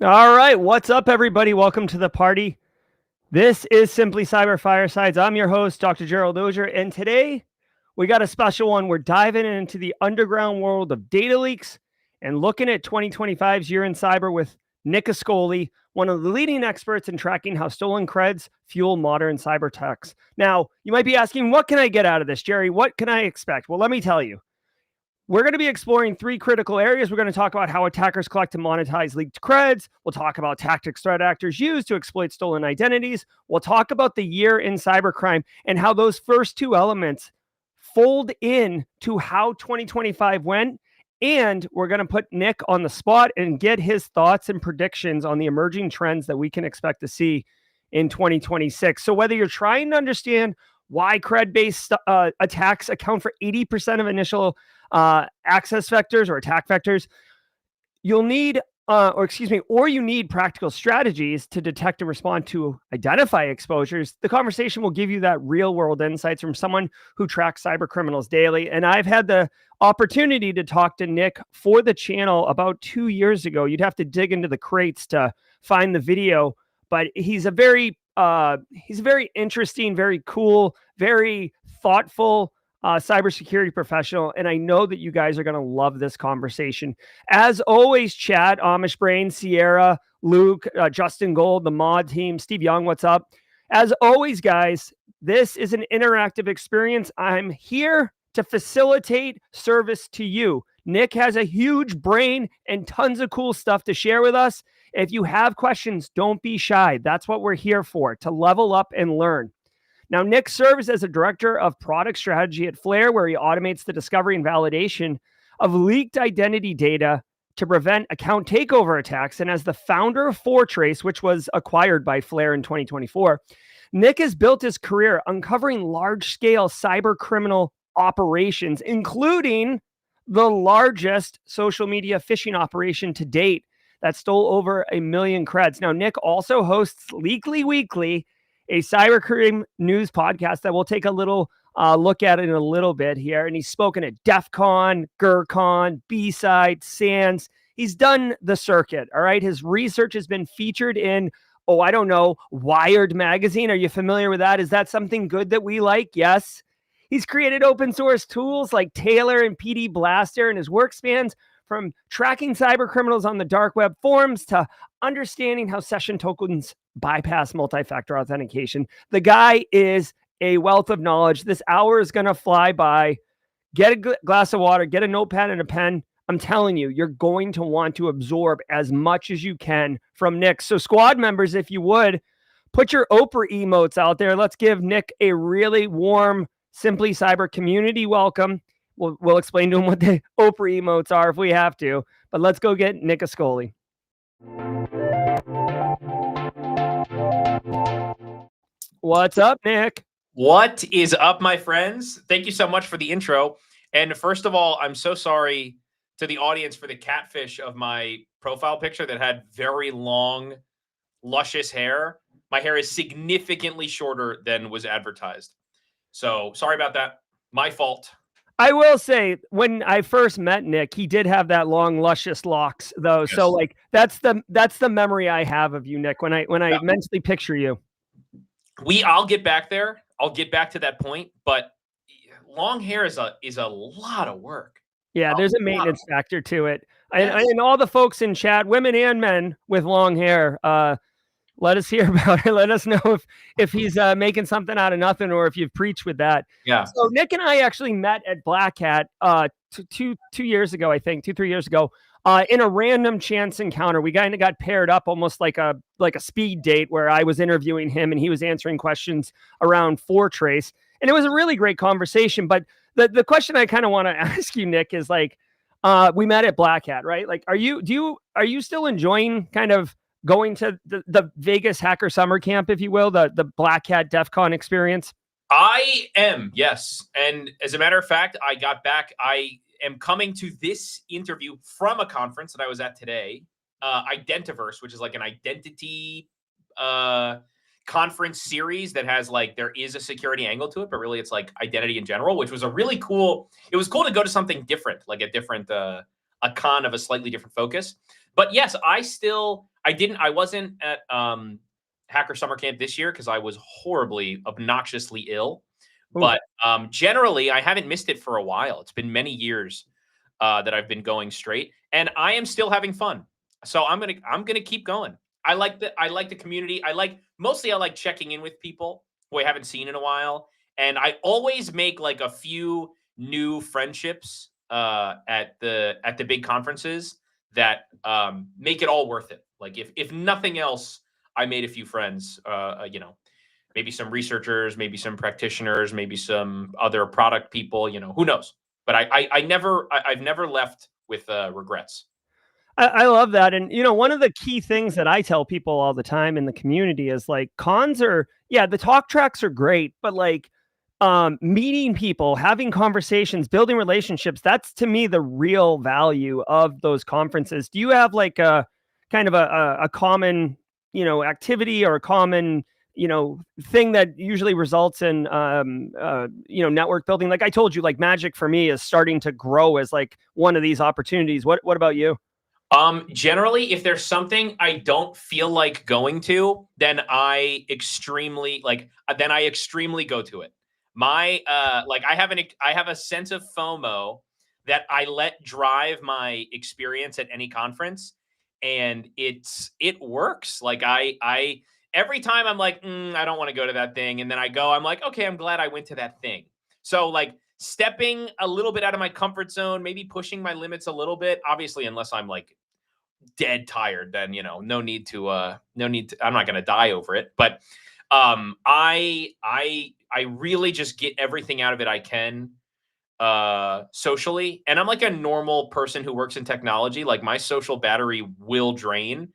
All right, what's up, everybody? Welcome to the party. This is Simply Cyber Firesides. I'm your host, Dr. Gerald Auger, and today we got a special one. We're diving into the underground world of data leaks and looking at 2025's Year in Cyber with Nick Ascoli, one of the leading experts in tracking how stolen creds fuel modern cyber attacks. Now, you might be asking, what can I get out of this, Jerry? What can I expect? Well, let me tell you. We're going to be exploring three critical areas. We're going to talk about how attackers collect and monetize leaked creds. We'll talk about tactics threat actors use to exploit stolen identities. We'll talk about the year in cybercrime and how those first two elements fold in to how 2025 went. And we're going to put Nick on the spot and get his thoughts and predictions on the emerging trends that we can expect to see in 2026. So whether you're trying to understand why cred-based attacks account for 80% of initial access vectors or attack vectors, you'll need, or you need practical strategies to detect and respond to identify exposures. The conversation will give you that real world insights from someone who tracks cyber criminals daily. And I've had the opportunity to talk to Nick for the channel about 2 years ago. You'd have to dig into the crates to find the video, but he's a very interesting, very cool, very thoughtful cybersecurity professional, and I know that you guys are going to love this conversation. As always, chat, Amish Brain, Sierra, Luke, Justin Gold, the mod team, Steve Young, what's up? As always, guys, this is an interactive experience. I'm here to facilitate service to you. Nick has a huge brain and tons of cool stuff to share with us. If you have questions, don't be shy. That's what we're here for, to level up and learn. Now, Nick serves as a director of product strategy at Flare, where he automates the discovery and validation of leaked identity data to prevent account takeover attacks. And as the founder of Foretrace, which was acquired by Flare in 2024, Nick has built his career uncovering large-scale cyber criminal operations, including the largest social media phishing operation to date that stole over 1 million creds. Now, Nick also hosts Leaky Weekly, a cybercrime news podcast that we'll take a little look at in a little bit here. And he's spoken at DEFCON, GrrCON, BSides, SANS. He's done the circuit, all right? His research has been featured in, Wired magazine. Are you familiar with that? Is that something good that we like? Yes. He's created open source tools like Taylor and PD Blaster, and his work spans from tracking cyber criminals on the dark web forums to understanding how session tokens bypass multi-factor authentication. The guy is a wealth of knowledge. This hour is going to fly by. Get a glass of water, get a notepad and a pen. I'm telling you, you're going to want to absorb as much as you can from Nick. So squad members, if you would, put your Oprah emotes out there. Let's give Nick a really warm Simply Cyber community welcome. We'll explain to him what the Oprah emotes are if we have to. But let's go get Nick Ascoli. What's up, Nick? What is up, my friends? Thank you so much for the intro. And first of all, I'm so sorry to the audience for the catfish of my profile picture that had very long, luscious hair. My hair is significantly shorter than was advertised. So sorry about that. My fault. I will say, when I first met Nick, he did have that long, luscious locks, though. Yes. So, like, that's the memory I have of you, Nick. When I mentally picture you, I'll get back there. I'll get back to that point. But long hair is a lot of work. Yeah, there's a maintenance factor to it. Yes. And all the folks in chat, women and men with long hair, let us hear about it. Let us know if he's making something out of nothing or if you've preached with that. Yeah. So Nick and I actually met at Black Hat 2 years ago, I think, 2-3 years ago, in a random chance encounter. We kind of got paired up almost like a speed date where I was interviewing him and he was answering questions around Foretrace. And it was a really great conversation. But the question I kind of want to ask you, Nick, is like, we met at Black Hat, right? Like, are you still enjoying kind of going to the Vegas Hacker Summer Camp, if you will, the Black Hat DEFCON experience? I am, yes. And as a matter of fact, I got back. I am coming to this interview from a conference that I was at today, Identiverse, which is like an identity conference series that has like, there is a security angle to it, but really it's like identity in general, which was a really cool, it was cool to go to something different, like a different, a con of a slightly different focus. But yes, I wasn't at Hacker Summer Camp this year because I was horribly, obnoxiously ill. Ooh. But generally, I haven't missed it for a while. It's been many years that I've been going straight, and I am still having fun. So I'm gonna keep going. I like the community. I like checking in with people who I haven't seen in a while, and I always make like a few new friendships at the big conferences that make it all worth it. Like if nothing else, I made a few friends. Maybe some researchers, maybe some practitioners, maybe some other product people. Who knows? But I've never left with regrets. I love that. And, one of the key things that I tell people all the time in the community is like cons are, yeah, the talk tracks are great, but like meeting people, having conversations, building relationships, that's to me the real value of those conferences. Do you have like a kind of a common, activity or a common, thing that usually results in, network building? Like I told you, like magic for me is starting to grow as like one of these opportunities. What about you? Generally, if there's something I don't feel like going to, then I extremely go to it. My I have a sense of FOMO that I let drive my experience at any conference, and it works. Like I every time I'm like, I don't want to go to that thing, and then I go, I'm like, okay, I'm glad I went to that thing. So like stepping a little bit out of my comfort zone, maybe pushing my limits a little bit, obviously, unless I'm like dead tired, then no need to I'm not going to die over it. But I really just get everything out of it I can socially, and I'm like a normal person who works in technology. Like my social battery will drain,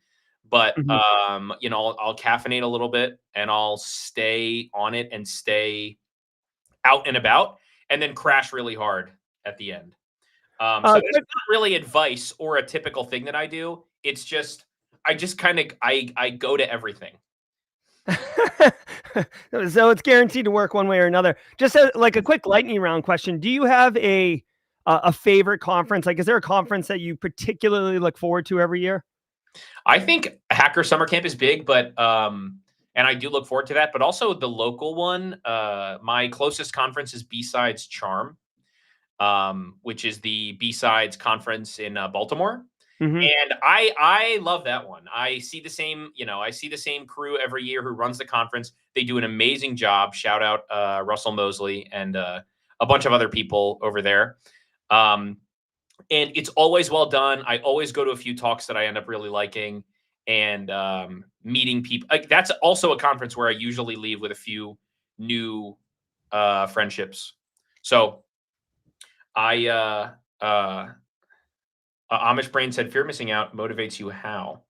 but Mhm. I'll caffeinate a little bit and I'll stay on it and stay out and about, and then crash really hard at the end. So it's Quick not really advice or a typical thing that I do. It's just I just kind of I go to everything. So it's guaranteed to work one way or another. Just like a quick lightning round question: do you have a favorite conference? Like, is there a conference that you particularly look forward to every year? I think Hacker Summer Camp is big, but and I do look forward to that. But also the local one. My closest conference is BSides Charm, which is the BSides conference in Baltimore. Hmm. And I love that one. I see the same crew every year who runs the conference. They do an amazing job. Shout out Russell Mosley and a bunch of other people over there. And it's always well done. I always go to a few talks that I end up really liking, and meeting people. Like, that's also a conference where I usually leave with a few new friendships. So I Amish Brain said, "Fear of missing out motivates you how?"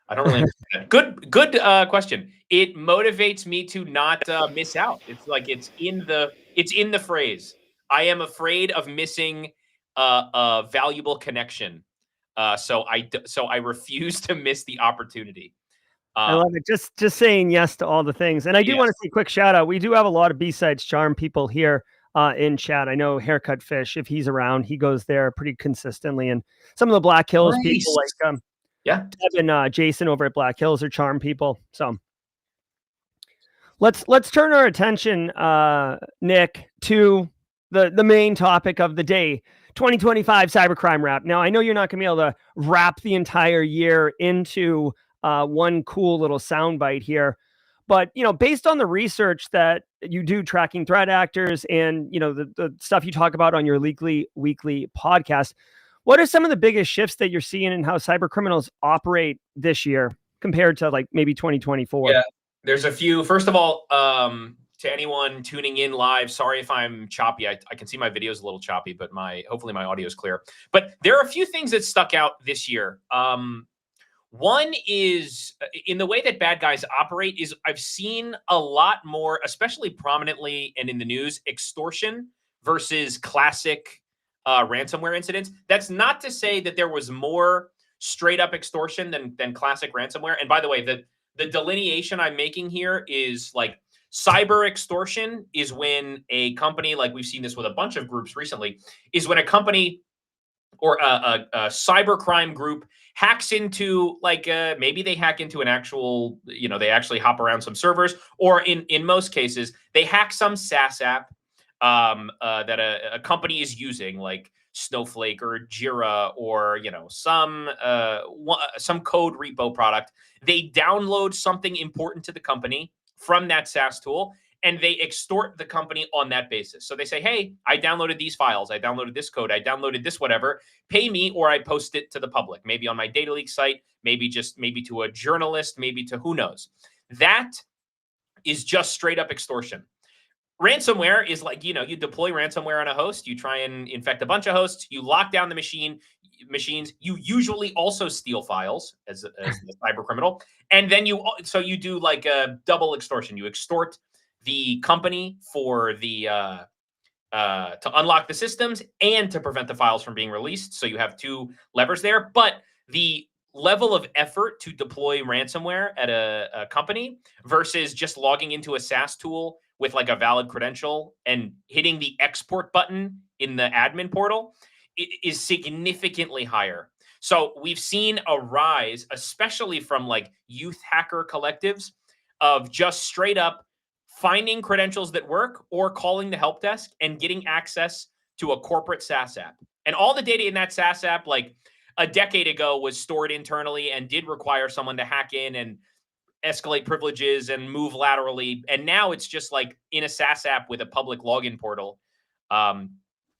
I don't really understand that. Good question. It motivates me to not miss out. It's like it's in the phrase. I am afraid of missing a valuable connection. So I refuse to miss the opportunity. I Uh, love it. Just saying yes to all the things. And I do want to yes. say a quick shout out. We do have a lot of B-Sides Charm people here in chat. I know Haircut Fish, if he's around, he goes there pretty consistently. And some of the Black Hills people Nice. like Yeah. Deb and Jason over at Black Hills are Charm people. So let's turn our attention, Nick, to the main topic of the day. 2025 Cybercrime Wrap. Now, I know you're not going to be able to wrap the entire year into one cool little soundbite here, but based on the research that you do tracking threat actors and the stuff you talk about on your Leaky Weekly podcast, what are some of the biggest shifts that you're seeing in how cyber criminals operate this year compared to like maybe 2024? Yeah. There's a few. First of all, to anyone tuning in live, sorry if I'm choppy. I can see my video is a little choppy, but hopefully my audio is clear. But there are a few things that stuck out this year. One is in the way that bad guys operate is I've seen a lot more, especially prominently and in the news, extortion versus classic ransomware incidents. That's not to say that there was more straight up extortion than classic ransomware. And by the way, the delineation I'm making here is like cyber extortion is when a company, like we've seen this with a bunch of groups recently, is when a company or a cybercrime group hacks into, like, maybe they hack into an actual, they actually hop around some servers, or in most cases they hack some SaaS app that a company is using, like Snowflake or Jira, or some code repo product. They download something important to the company from that SaaS tool, and they extort the company on that basis. So they say, hey, I downloaded these files, I downloaded this code, I downloaded this whatever, pay me, or I post it to the public, maybe on my data leak site, maybe to a journalist, maybe to who knows. That is just straight up extortion. Ransomware is like, you deploy ransomware on a host, you try and infect a bunch of hosts, you lock down the machines, you usually also steal files as the cyber criminal, and then you do like a double extortion. You extort the company for the to unlock the systems and to prevent the files from being released. So you have two levers there, but the level of effort to deploy ransomware at a company versus just logging into a SaaS tool with like a valid credential and hitting the export button in the admin portal is significantly higher. So we've seen a rise, especially from like youth hacker collectives, of just straight up finding credentials that work or calling the help desk and getting access to a corporate SaaS app. And all the data in that SaaS app, like a decade ago, was stored internally and did require someone to hack in and escalate privileges and move laterally. And now it's just like in a SaaS app with a public login portal.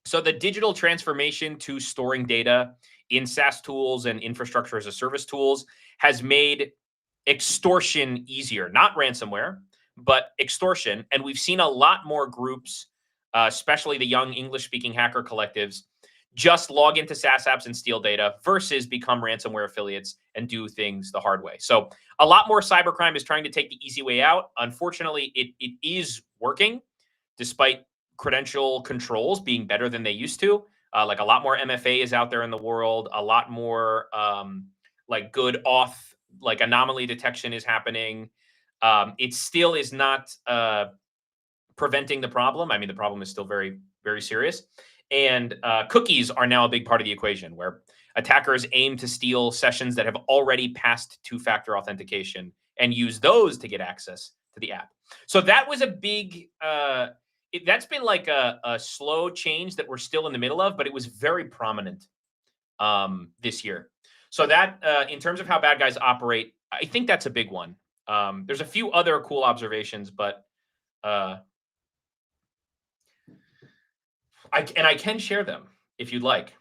So the digital transformation to storing data in SaaS tools and infrastructure as a service tools has made extortion easier, not ransomware, but extortion. And we've seen a lot more groups, especially the young English-speaking hacker collectives, just log into SaaS apps and steal data versus become ransomware affiliates and do things the hard way. So a lot more cybercrime is trying to take the easy way out. Unfortunately, it is working, despite credential controls being better than they used to. Like a lot more MFA is out there in the world. A lot more like good auth, like anomaly detection is happening. It still is not preventing the problem. I mean, the problem is still very, very serious. And cookies are now a big part of the equation, where attackers aim to steal sessions that have already passed two-factor authentication and use those to get access to the app. So that was a big, that's been like a slow change that we're still in the middle of, but it was very prominent this year. So that, in terms of how bad guys operate, I think that's a big one. There's a few other cool observations, but I can share them if you'd like.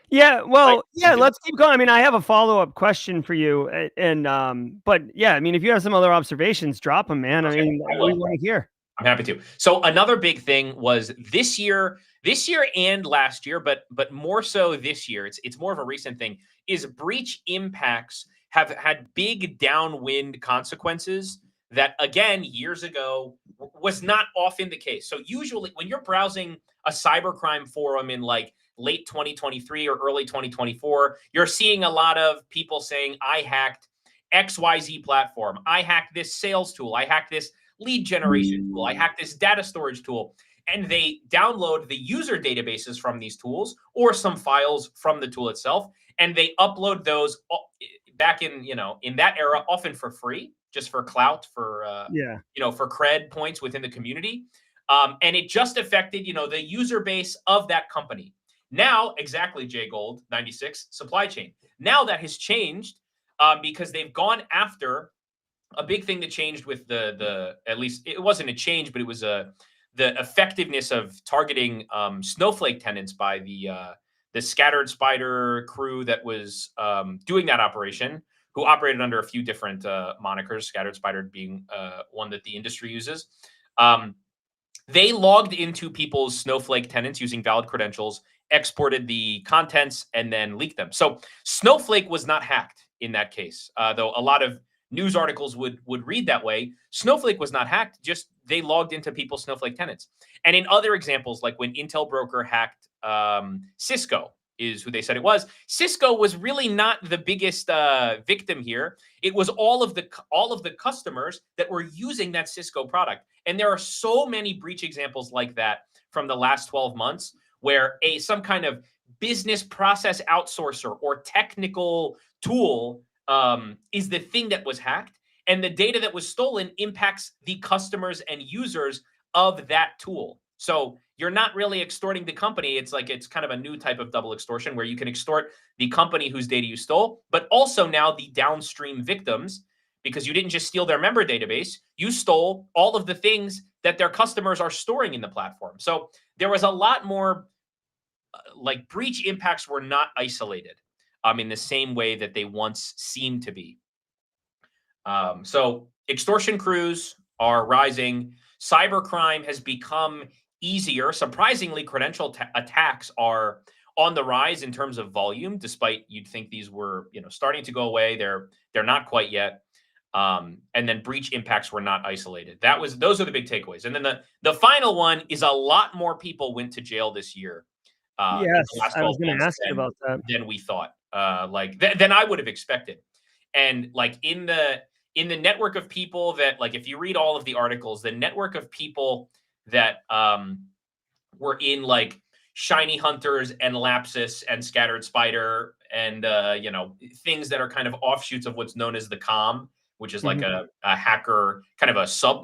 Yeah, well, yeah, let's keep going. I mean, I have a follow-up question for you, and but yeah, I mean, if you have some other observations, drop them, man. Okay, I mean, we want to hear. I'm happy to. So another big thing was this year and last year, but more so this year, it's more of a recent thing, is breach impacts have had big downwind consequences that, again, years ago was not often the case. So usually when you're browsing a cybercrime forum in like late 2023 or early 2024, you're seeing a lot of people saying, I hacked XYZ platform. I hacked this sales tool. I hacked this lead generation tool. I hacked this data storage tool. And they download the user databases from these tools or some files from the tool itself. And they upload those back in, in that era, often for free, just for clout, for, for cred points within the community. And it just affected, the user base of that company. Now, exactly, Jay Gold, 96, supply chain. Now that has changed because they've gone after a big thing that changed with the at least it wasn't a change, but it was the effectiveness of targeting Snowflake tenants by the Scattered Spider crew that was doing that operation, who operated under a few different monikers, Scattered Spider being one that the industry uses. They logged into people's Snowflake tenants using valid credentials, exported the contents, and then leaked them. So Snowflake was not hacked in that case, though a lot of news articles would read that way. Snowflake was not hacked, just they logged into people's Snowflake tenants. And in other examples, like when Intel Broker hacked Cisco, is who they said it was. Cisco was really not the biggest victim here. It was all of the customers that were using that Cisco product. And there are so many breach examples like that from the last 12 months where some kind of business process outsourcer or technical tool is the thing that was hacked, and the data that was stolen impacts the customers and users of that tool. So you're not really extorting the company. It's kind of a new type of double extortion where you can extort the company whose data you stole, but also now the downstream victims, because you didn't just steal their member database, you stole all of the things that their customers are storing in the platform. So there was a lot more breach impacts were not isolated in the same way that they once seemed to be. So extortion crews are rising. Cybercrime has become easier. Surprisingly, credential attacks are on the rise in terms of volume, despite you'd think these were, starting to go away. They're not quite yet. And then breach impacts were not isolated. Those are the big takeaways. And then the final one is a lot more people went to jail this year. In Yes, the last I 12 was going to months ask you about that. than we thought. Than I would have expected. And in the network of people that, if you read all of the articles, the network of people that were in Shiny Hunters and Lapsus and Scattered Spider and things that are kind of offshoots of what's known as the COM, which is a hacker, kind of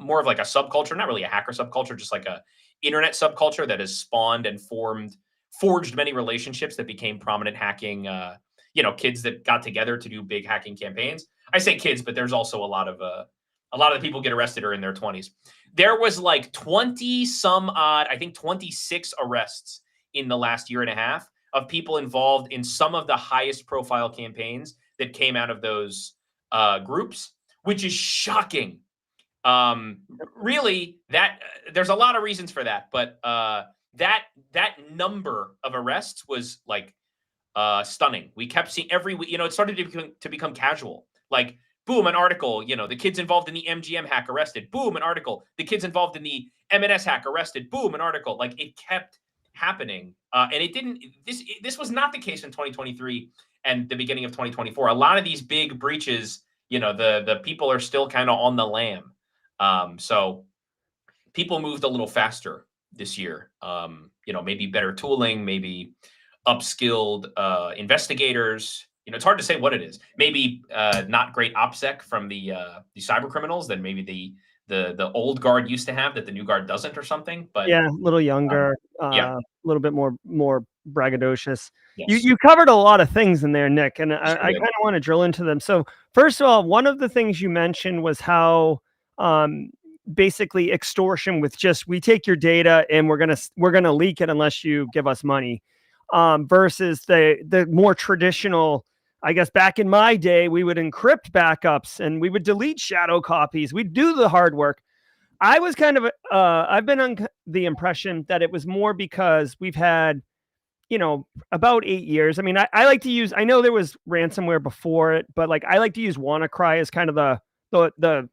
more of a subculture, not really a hacker subculture, just like a internet subculture that has spawned and forged many relationships that became prominent hacking, kids that got together to do big hacking campaigns. I say kids, but there's also a lot of the people get arrested are in their 20s. There was 20 some odd, I think 26 arrests in the last year and a half of people involved in some of the highest profile campaigns that came out of those groups, which is shocking. Really, that there's a lot of reasons for that, but that number of arrests was stunning. We kept seeing every week, it started to become casual. Boom, an article, the kids involved in the MGM hack arrested. Boom, an article. The kids involved in the M&S hack arrested. Boom, an article. It kept happening. And it didn't, this was not the case in 2023 and the beginning of 2024. A lot of these big breaches, the people are still kind of on the lam. So people moved a little faster this year. Maybe better tooling, maybe upskilled investigators. It's hard to say what it is. Maybe not great OPSEC from the cyber criminals that maybe the old guard used to have that the new guard doesn't, or something. But yeah, a little younger, yeah, a little bit more braggadocious. yes. You covered a lot of things in there, Nick, and I Sure kind did. of want to drill into them. So first of all, one of the things you mentioned was how basically extortion with just, we take your data and we're gonna leak it unless you give us money, versus the more traditional. I guess back in my day, we would encrypt backups and we would delete shadow copies. We'd do the hard work. I was kind of, I've been on the impression that it was more because we've had, about 8 years. I mean, I like to use, I know there was ransomware before it, but I like to use WannaCry as kind of the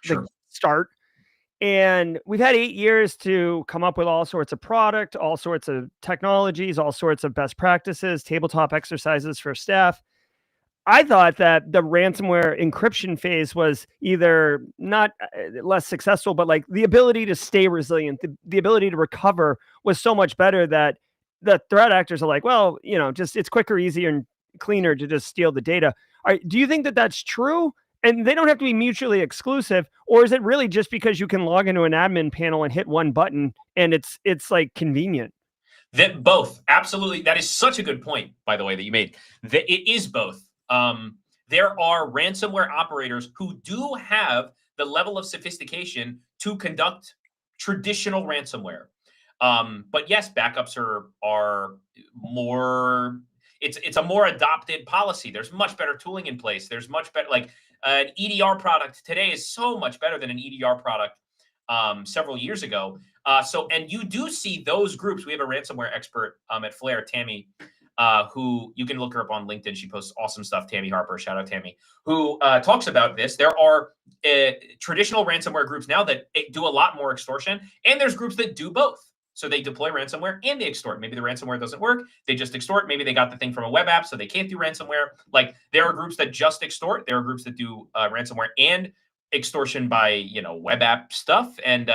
Sure. start. And we've had 8 years to come up with all sorts of product, all sorts of technologies, all sorts of best practices, tabletop exercises for staff. I thought that the ransomware encryption phase was either not less successful, but the ability to stay resilient, the ability to recover was so much better that the threat actors are well, just it's quicker, easier, and cleaner to just steal the data. Do you think that that's true? And they don't have to be mutually exclusive, or is it really just because you can log into an admin panel and hit one button and it's convenient? That both, absolutely. That is such a good point, by the way, that you made. That it is both. There are ransomware operators who do have the level of sophistication to conduct traditional ransomware. But yes, backups are more. It's a more adopted policy. There's much better tooling in place. There's much better, an EDR product today is so much better than an EDR product several years ago. And you do see those groups. We have a ransomware expert at Flare, Tammy, who you can look her up on LinkedIn. She posts awesome stuff. Tammy Harper, shout out Tammy, who talks about this. There are traditional ransomware groups now that do a lot more extortion, and there's groups that do both. So they deploy ransomware and they extort. Maybe the ransomware doesn't work. They just extort. Maybe they got the thing from a web app, so they can't do ransomware. There are groups that just extort. There are groups that do ransomware and extortion by web app stuff. And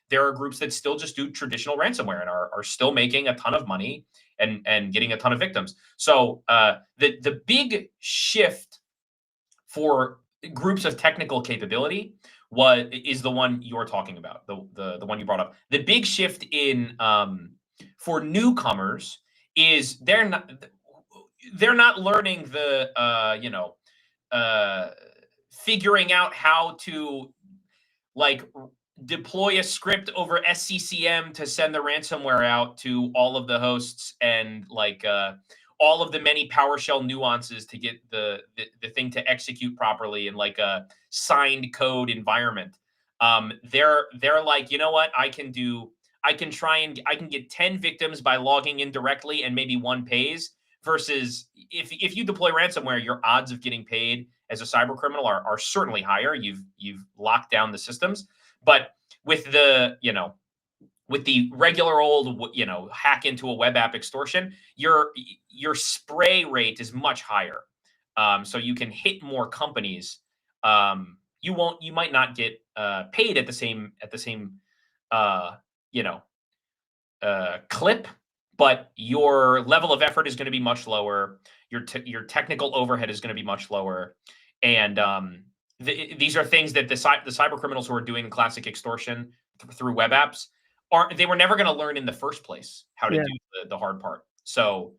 there are groups that still just do traditional ransomware and are still making a ton of money and getting a ton of victims. So the big shift for groups of technical capability is the one you're talking about, the one you brought up. The big shift in for newcomers is they're not learning the figuring out how to like deploy a script over SCCM to send the ransomware out to all of the hosts and all of the many PowerShell nuances to get the thing to execute properly in like a signed code environment. They're like, you know what? I can get 10 victims by logging in directly and maybe one pays, versus if you deploy ransomware, your odds of getting paid as a cyber criminal are certainly higher. You've locked down the systems. But with the regular old, hack into a web app extortion, your spray rate is much higher. So you can hit more companies. You might not get paid at the same clip, but your level of effort is going to be much lower. Your technical overhead is going to be much lower. And these are things that the cyber criminals who are doing classic extortion through web apps they were never going to learn in the first place how to do the hard part. So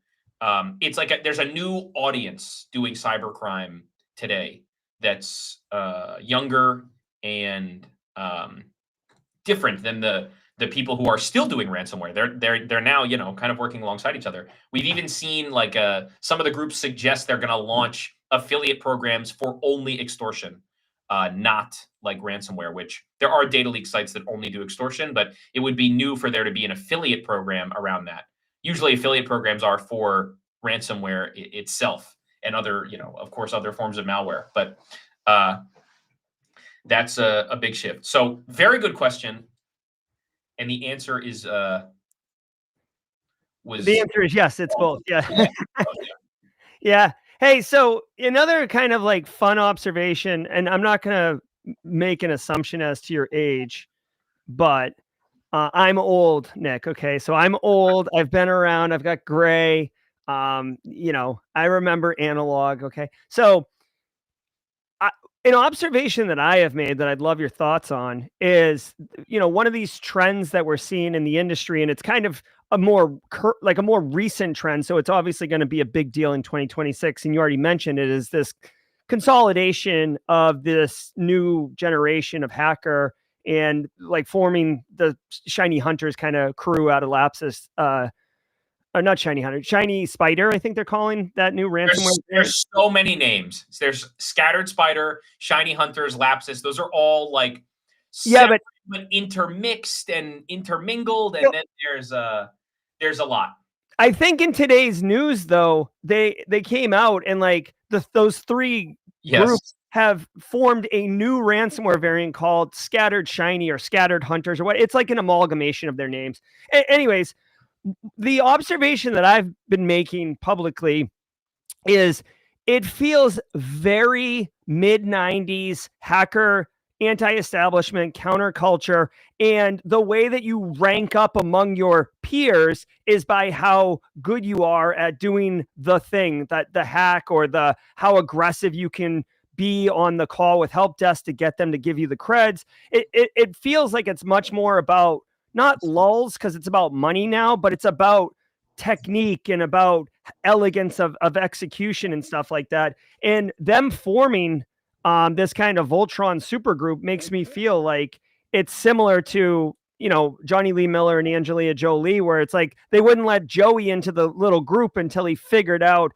it's like there's a new audience doing cybercrime today that's younger and different than the people who are still doing ransomware. They're now kind of working alongside each other. We've even seen like some of the groups suggest they're going to launch affiliate programs for only extortion, not like ransomware, which there are data leak sites that only do extortion, but it would be new for there to be an affiliate program around that. Usually affiliate programs are for ransomware itself and other, of course, other forms of malware, but that's a big shift. So very good question. And the answer is, the answer is yes, it's both. Yeah. Yeah. Hey, so another kind of like fun observation, and I'm not going to make an assumption as to your age, but I'm old, Nick. Okay. So I'm old. I've been around. I've got gray. I remember analog. Okay. So an observation that I have made that I'd love your thoughts on is, one of these trends that we're seeing in the industry, and it's kind of a more recent trend. So it's obviously going to be a big deal in 2026. And you already mentioned it, is this consolidation of this new generation of hacker and like forming the Shiny Hunters kind of crew out of Lapsus, not Shiny Hunter, Shiny Spider, I think they're calling that new ransomware. There's so many names. There's Scattered Spider, Shiny Hunters, Lapsus. Those are all like but intermixed and intermingled, and then there's a lot. I think in today's news, though, they came out and like those three groups have formed a new ransomware variant called Scattered Shiny or Scattered Hunters or what. It's like an amalgamation of their names. Anyways, the observation that I've been making publicly is it feels very mid-90s hacker, anti-establishment, counterculture, and the way that you rank up among your peers is by how good you are at doing the thing, that the hack, or how aggressive you can be on the call with help desk to get them to give you the creds. It feels like it's much more about not lulls because it's about money now, but it's about technique and about elegance of execution and stuff like that. And them forming this kind of Voltron supergroup makes me feel like it's similar to, Johnny Lee Miller and Angelina Jolie, where it's like they wouldn't let Joey into the little group until he figured out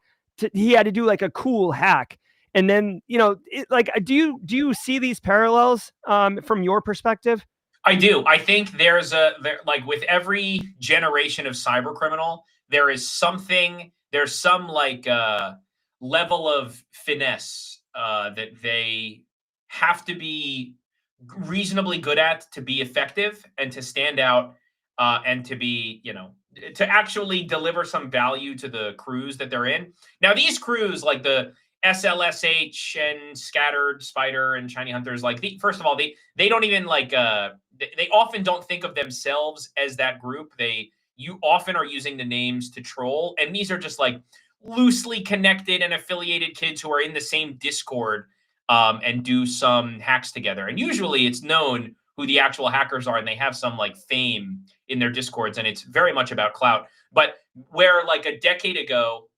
he had to do like a cool hack. And then, do you see these parallels from your perspective? I do. I think there's like with every generation of cyber criminal, there's some like level of finesse that they have to be reasonably good at to be effective and to stand out and to be, to actually deliver some value to the crews that they're in. Now, these crews like the SLSH and Scattered Spider and Shiny Hunters, first of all, they don't even they often don't think of themselves as that group. They you often are using the names to troll. And these are just like loosely connected and affiliated kids who are in the same Discord and do some hacks together. And usually it's known who the actual hackers are, and they have some like fame in their Discords, and it's very much about clout. But where like a decade ago,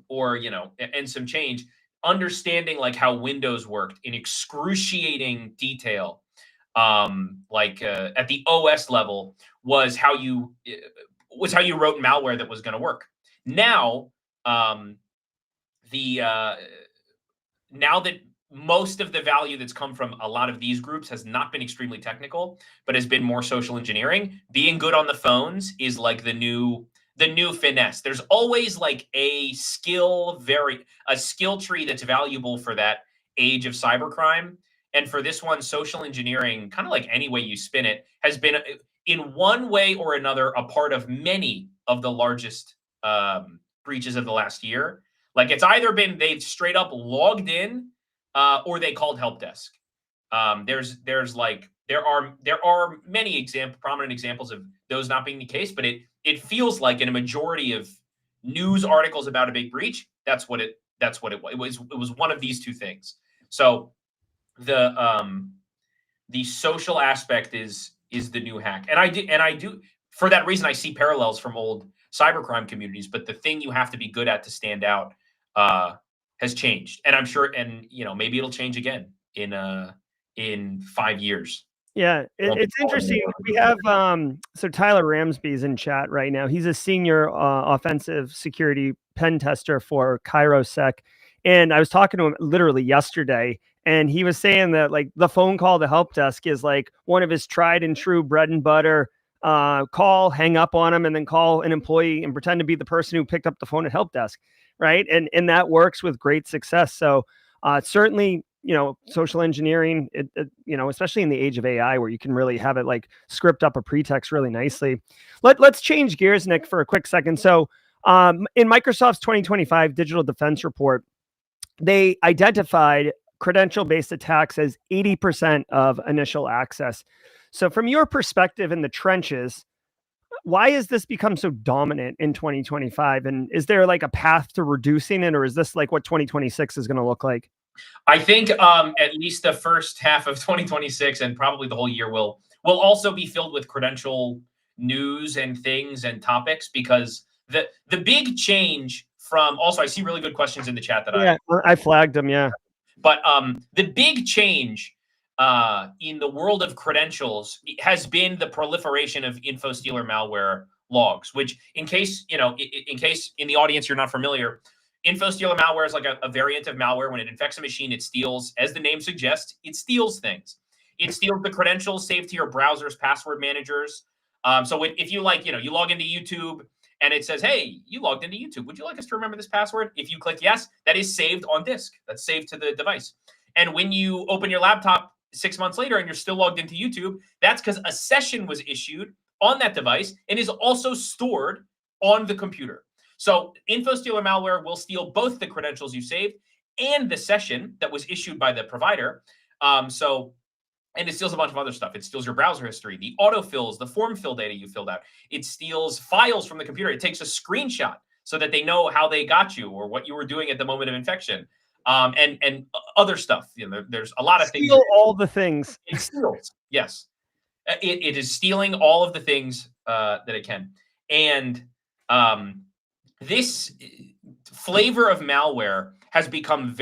or and some change, understanding like how Windows worked in excruciating detail, at the OS level, was how you wrote malware that was going to work. Now, now that most of the value that's come from a lot of these groups has not been extremely technical, but has been more social engineering, being good on the phones is like the new finesse. There's always like a skill tree that's valuable for that age of cybercrime. And for this one, social engineering, kind of like any way you spin it, has been in one way or another a part of many of the largest breaches of the last year. Like it's either been they've straight up logged in or they called help desk. There are many prominent examples of those not being the case, but it feels like in a majority of news articles about a big breach, that's what it was. It was one of these two things. So the social aspect is the new hack, and I do for that reason I see parallels from old cybercrime communities. But the thing you have to be good at to stand out has changed, and I'm sure, and maybe it'll change again in 5 years. Yeah, it's interesting. We have so Tyler Ramsby's in chat right now. He's a senior offensive security pen tester for CrrCON, and I was talking to him literally yesterday, and he was saying that like the phone call to help desk is like one of his tried and true bread and butter. Call, hang up on him, and then call an employee and pretend to be the person who picked up the phone at help desk, right? And that works with great success. So certainly, social engineering, especially in the age of AI, where you can really have it like script up a pretext really nicely. Let's change gears, Nick, for a quick second. So in Microsoft's 2025 Digital Defense Report, they identified credential-based attacks as 80% of initial access. So from your perspective in the trenches, why has this become so dominant in 2025? And is there like a path to reducing it, or is this like what 2026 is going to look like? I think at least the first half of 2026 and probably the whole year will also be filled with credential news and things and topics, because the big change from, also I see really good questions in the chat that I flagged them. Yeah. But the big change in the world of credentials has been the proliferation of info-stealer malware logs, which in case in the audience you're not familiar, info-stealer malware is like a variant of malware. When it infects a machine, it steals, as the name suggests, it steals things. It steals the credentials saved to your browser's password managers. So if you you log into YouTube and it says, hey, you logged into YouTube, would you like us to remember this password? If you click yes, that is saved on disk. That's saved to the device. And when you open your laptop 6 months later and you're still logged into YouTube, that's because a session was issued on that device and is also stored on the computer. So info-stealer malware will steal both the credentials you saved and the session that was issued by the provider. And it steals a bunch of other stuff. It steals your browser history, the autofills, the form fill data you filled out. It steals files from the computer. It takes a screenshot so that they know how they got you or what you were doing at the moment of infection, and other stuff. There's a lot of things. Steal all the things. It steals. Yes, it is stealing all of the things that it can. And this flavor of malware has become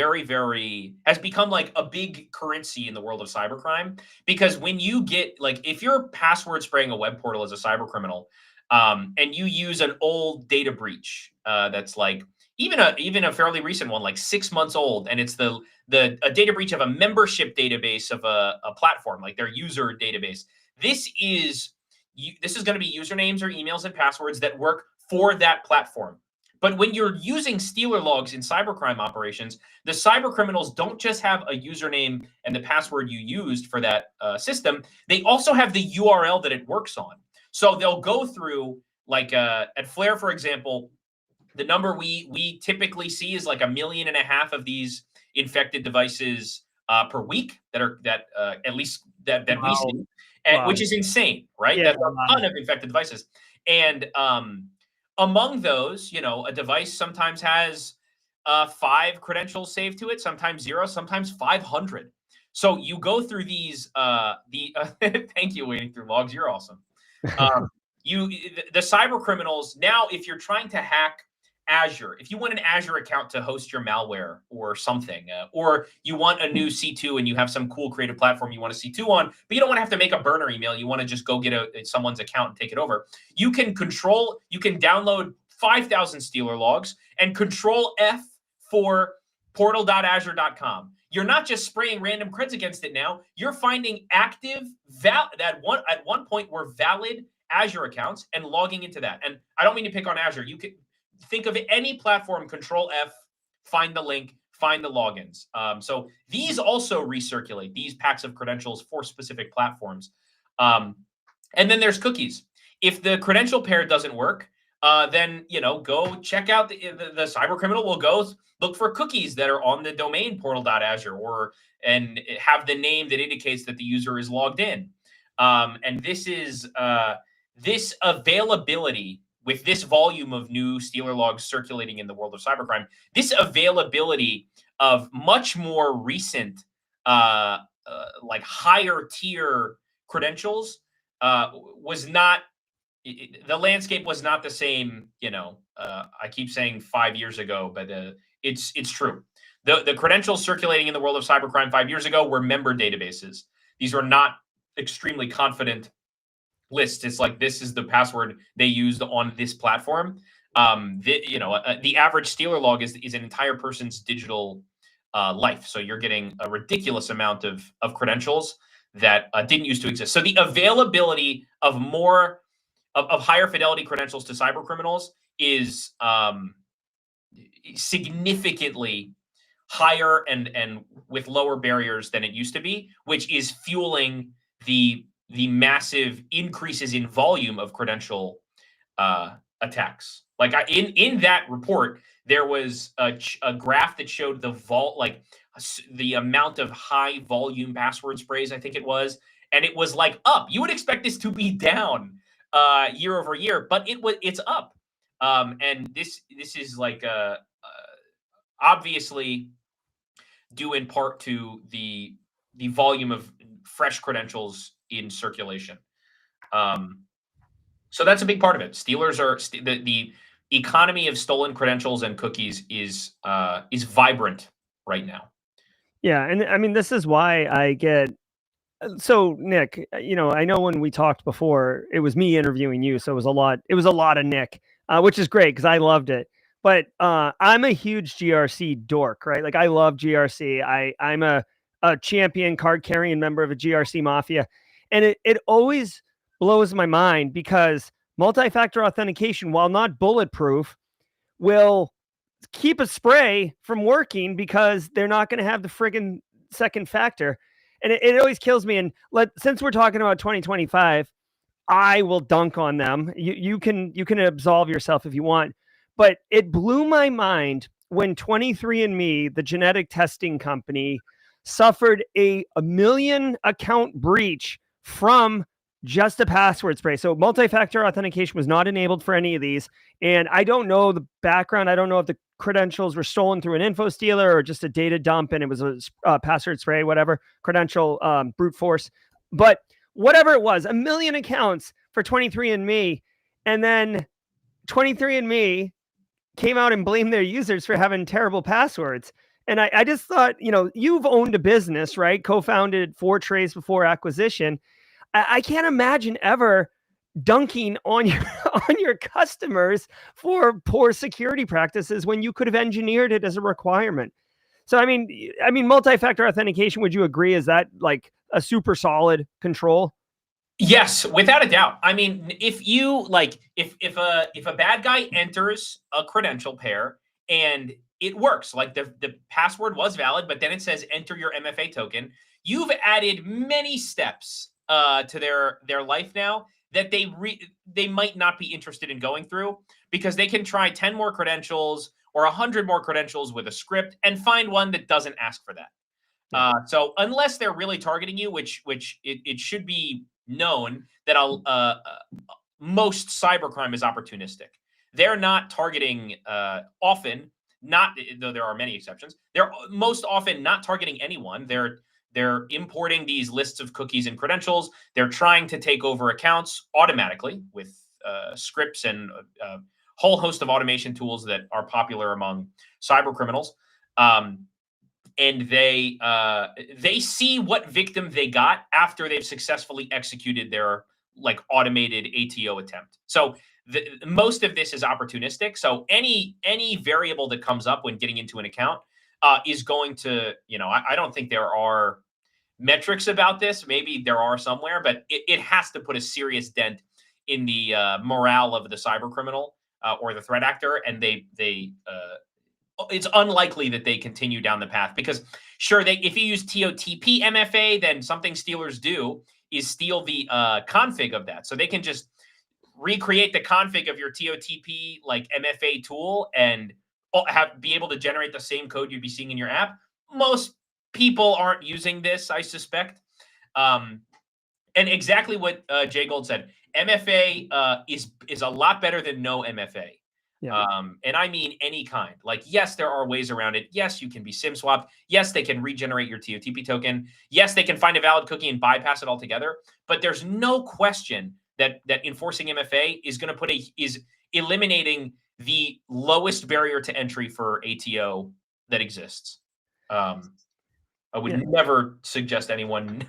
has become like a big currency in the world of cybercrime, because when you get if you're password spraying a web portal as a cyber criminal, and you use an old data breach that's like even a fairly recent one, like 6 months old, and it's a data breach of a membership database of a platform, like their user database. This is going to be usernames or emails and passwords that work for that platform. But when you're using stealer logs in cybercrime operations, the cyber criminals don't just have a username and the password you used for that system. They also have the URL that it works on. So they'll go through, like at Flare, for example, the number we typically see is like 1.5 million of these infected devices per week that at least we see, which is insane, right? Yeah, that's a ton of infected devices. And among those, a device sometimes has 5 credentials saved to it, sometimes 0, sometimes 500. So you go through these. Thank you, wading through logs. You're awesome. The cyber criminals now, if you're trying to hack Azure, if you want an Azure account to host your malware or something, or you want a new C2 and you have some cool creative platform you want a C2 on, but you don't want to have to make a burner email. You want to just go get someone's account and take it over. You can download 5,000 Stealer logs and Control F for portal.azure.com. You're not just spraying random creds against it now. You're finding active at one point were valid Azure accounts and logging into that. And I don't mean to pick on Azure. You can think of any platform, Control F, find the link, find the logins. So these also recirculate these packs of credentials for specific platforms. And then there's cookies. If the credential pair doesn't work, then go check out the cyber criminal will go look for cookies that are on the domain portal.azure and have the name that indicates that the user is logged in. And this is this availability with this volume of new Stealer logs circulating in the world of cybercrime, this availability of much more recent, like higher tier credentials was not, the landscape was not the same, I keep saying 5 years ago, but it's true. The credentials circulating in the world of cybercrime 5 years ago were member databases. These are not extremely confident lists. It's like, this is the password they used on this platform. The average Stealer log is an entire person's digital life. So you're getting a ridiculous amount of credentials that didn't used to exist. So the availability of more of higher fidelity credentials to cyber criminals is significantly higher and with lower barriers than it used to be, which is fueling the massive increases in volume of credential attacks. Like in that report, there was a graph that showed the amount of high volume password sprays, I think it was, and it was like up. You would expect this to be down year over year, but it's up. And this is like obviously due in part to the volume of fresh credentials in circulation. So that's a big part of it. Stealers are the economy of stolen credentials and cookies is vibrant right now. Yeah, and I mean, this is why I get. So Nick, I know when we talked before, it was me interviewing you, so it was a lot. It was a lot of Nick, which is great because I loved it. But I'm a huge GRC dork, right? Like, I love GRC. I'm a champion card carrying member of a GRC mafia, and it always blows my mind because multi-factor authentication, while not bulletproof, will keep a spray from working because they're not going to have the friggin' second factor. And it always kills me. And since we're talking about 2025, I will dunk on them. You can absolve yourself if you want. But it blew my mind when 23andMe, the genetic testing company, suffered a million account breach from just a password spray. So multi-factor authentication was not enabled for any of these. And I don't know the background. I don't know if the credentials were stolen through an info stealer or just a data dump and it was a password spray, whatever, credential brute force. But whatever it was, a million accounts for 23andMe. And then 23andMe came out and blamed their users for having terrible passwords. And I just thought, you've owned a business, right? Co-founded Foretrace before acquisition. I can't imagine ever dunking on your customers for poor security practices when you could have engineered it as a requirement. So, I mean, multi-factor authentication, would you agree? Is that like a super solid control? Yes, without a doubt. I mean, if you if a bad guy enters a credential pair and it works, like the password was valid, but then it says enter your MFA token, you've added many steps to their life now that they might not be interested in going through, because they can try 10 more credentials or 100 more credentials with a script and find one that doesn't ask for that. So unless they're really targeting you, which it should be known that most cybercrime is opportunistic. They're not targeting often, not though there are many exceptions. They're most often not targeting anyone. They're importing these lists of cookies and credentials. They're trying to take over accounts automatically with scripts and a whole host of automation tools that are popular among cyber criminals. And they see what victim they got after they've successfully executed their like automated ATO attempt. So most of this is opportunistic. So any variable that comes up when getting into an account is going to, I don't think there are metrics about this. Maybe there are somewhere, but it has to put a serious dent in the morale of the cyber criminal or the threat actor, and it's unlikely that they continue down the path because sure, if you use TOTP MFA, then something stealers do is steal the config of that. So they can just recreate the config of your TOTP like MFA tool and be able to generate the same code you'd be seeing in your app. Most people aren't using this, I suspect. And exactly what Jay Gold said, MFA is a lot better than no MFA. Yeah. And I mean any kind. Like, yes, there are ways around it. Yes, you can be SIM swapped. Yes, they can regenerate your TOTP token. Yes, they can find a valid cookie and bypass it altogether. But there's no question that enforcing MFA is eliminating the lowest barrier to entry for ATO that exists. I would never suggest anyone,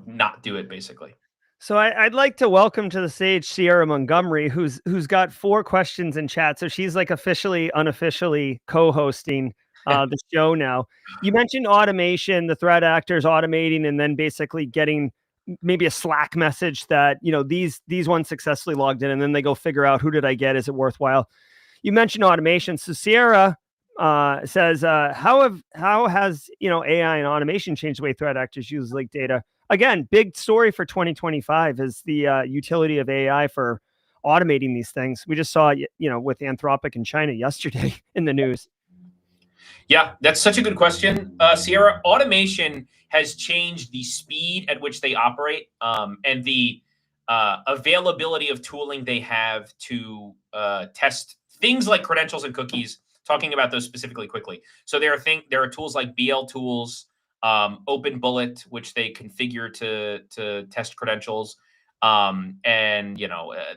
not do it, basically. So I'd like to welcome to the stage Sierra Montgomery, who's got 4 questions in chat. So she's like unofficially co-hosting the show now. You mentioned automation, the threat actors automating, and then basically getting maybe a Slack message that, these ones successfully logged in, and then they go figure out, who did I get? Is it worthwhile? You mentioned automation. So Sierra says, how has, AI and automation changed the way threat actors use leaked data? Again, big story for 2025 is the utility of AI for automating these things. We just saw, with Anthropic in China yesterday in the news. Yeah, that's such a good question, Sierra. Automation has changed the speed at which they operate and the availability of tooling they have to test things like credentials and cookies. Talking about those specifically quickly. So there are tools like BL tools, Open Bullet, which they configure to test credentials. And,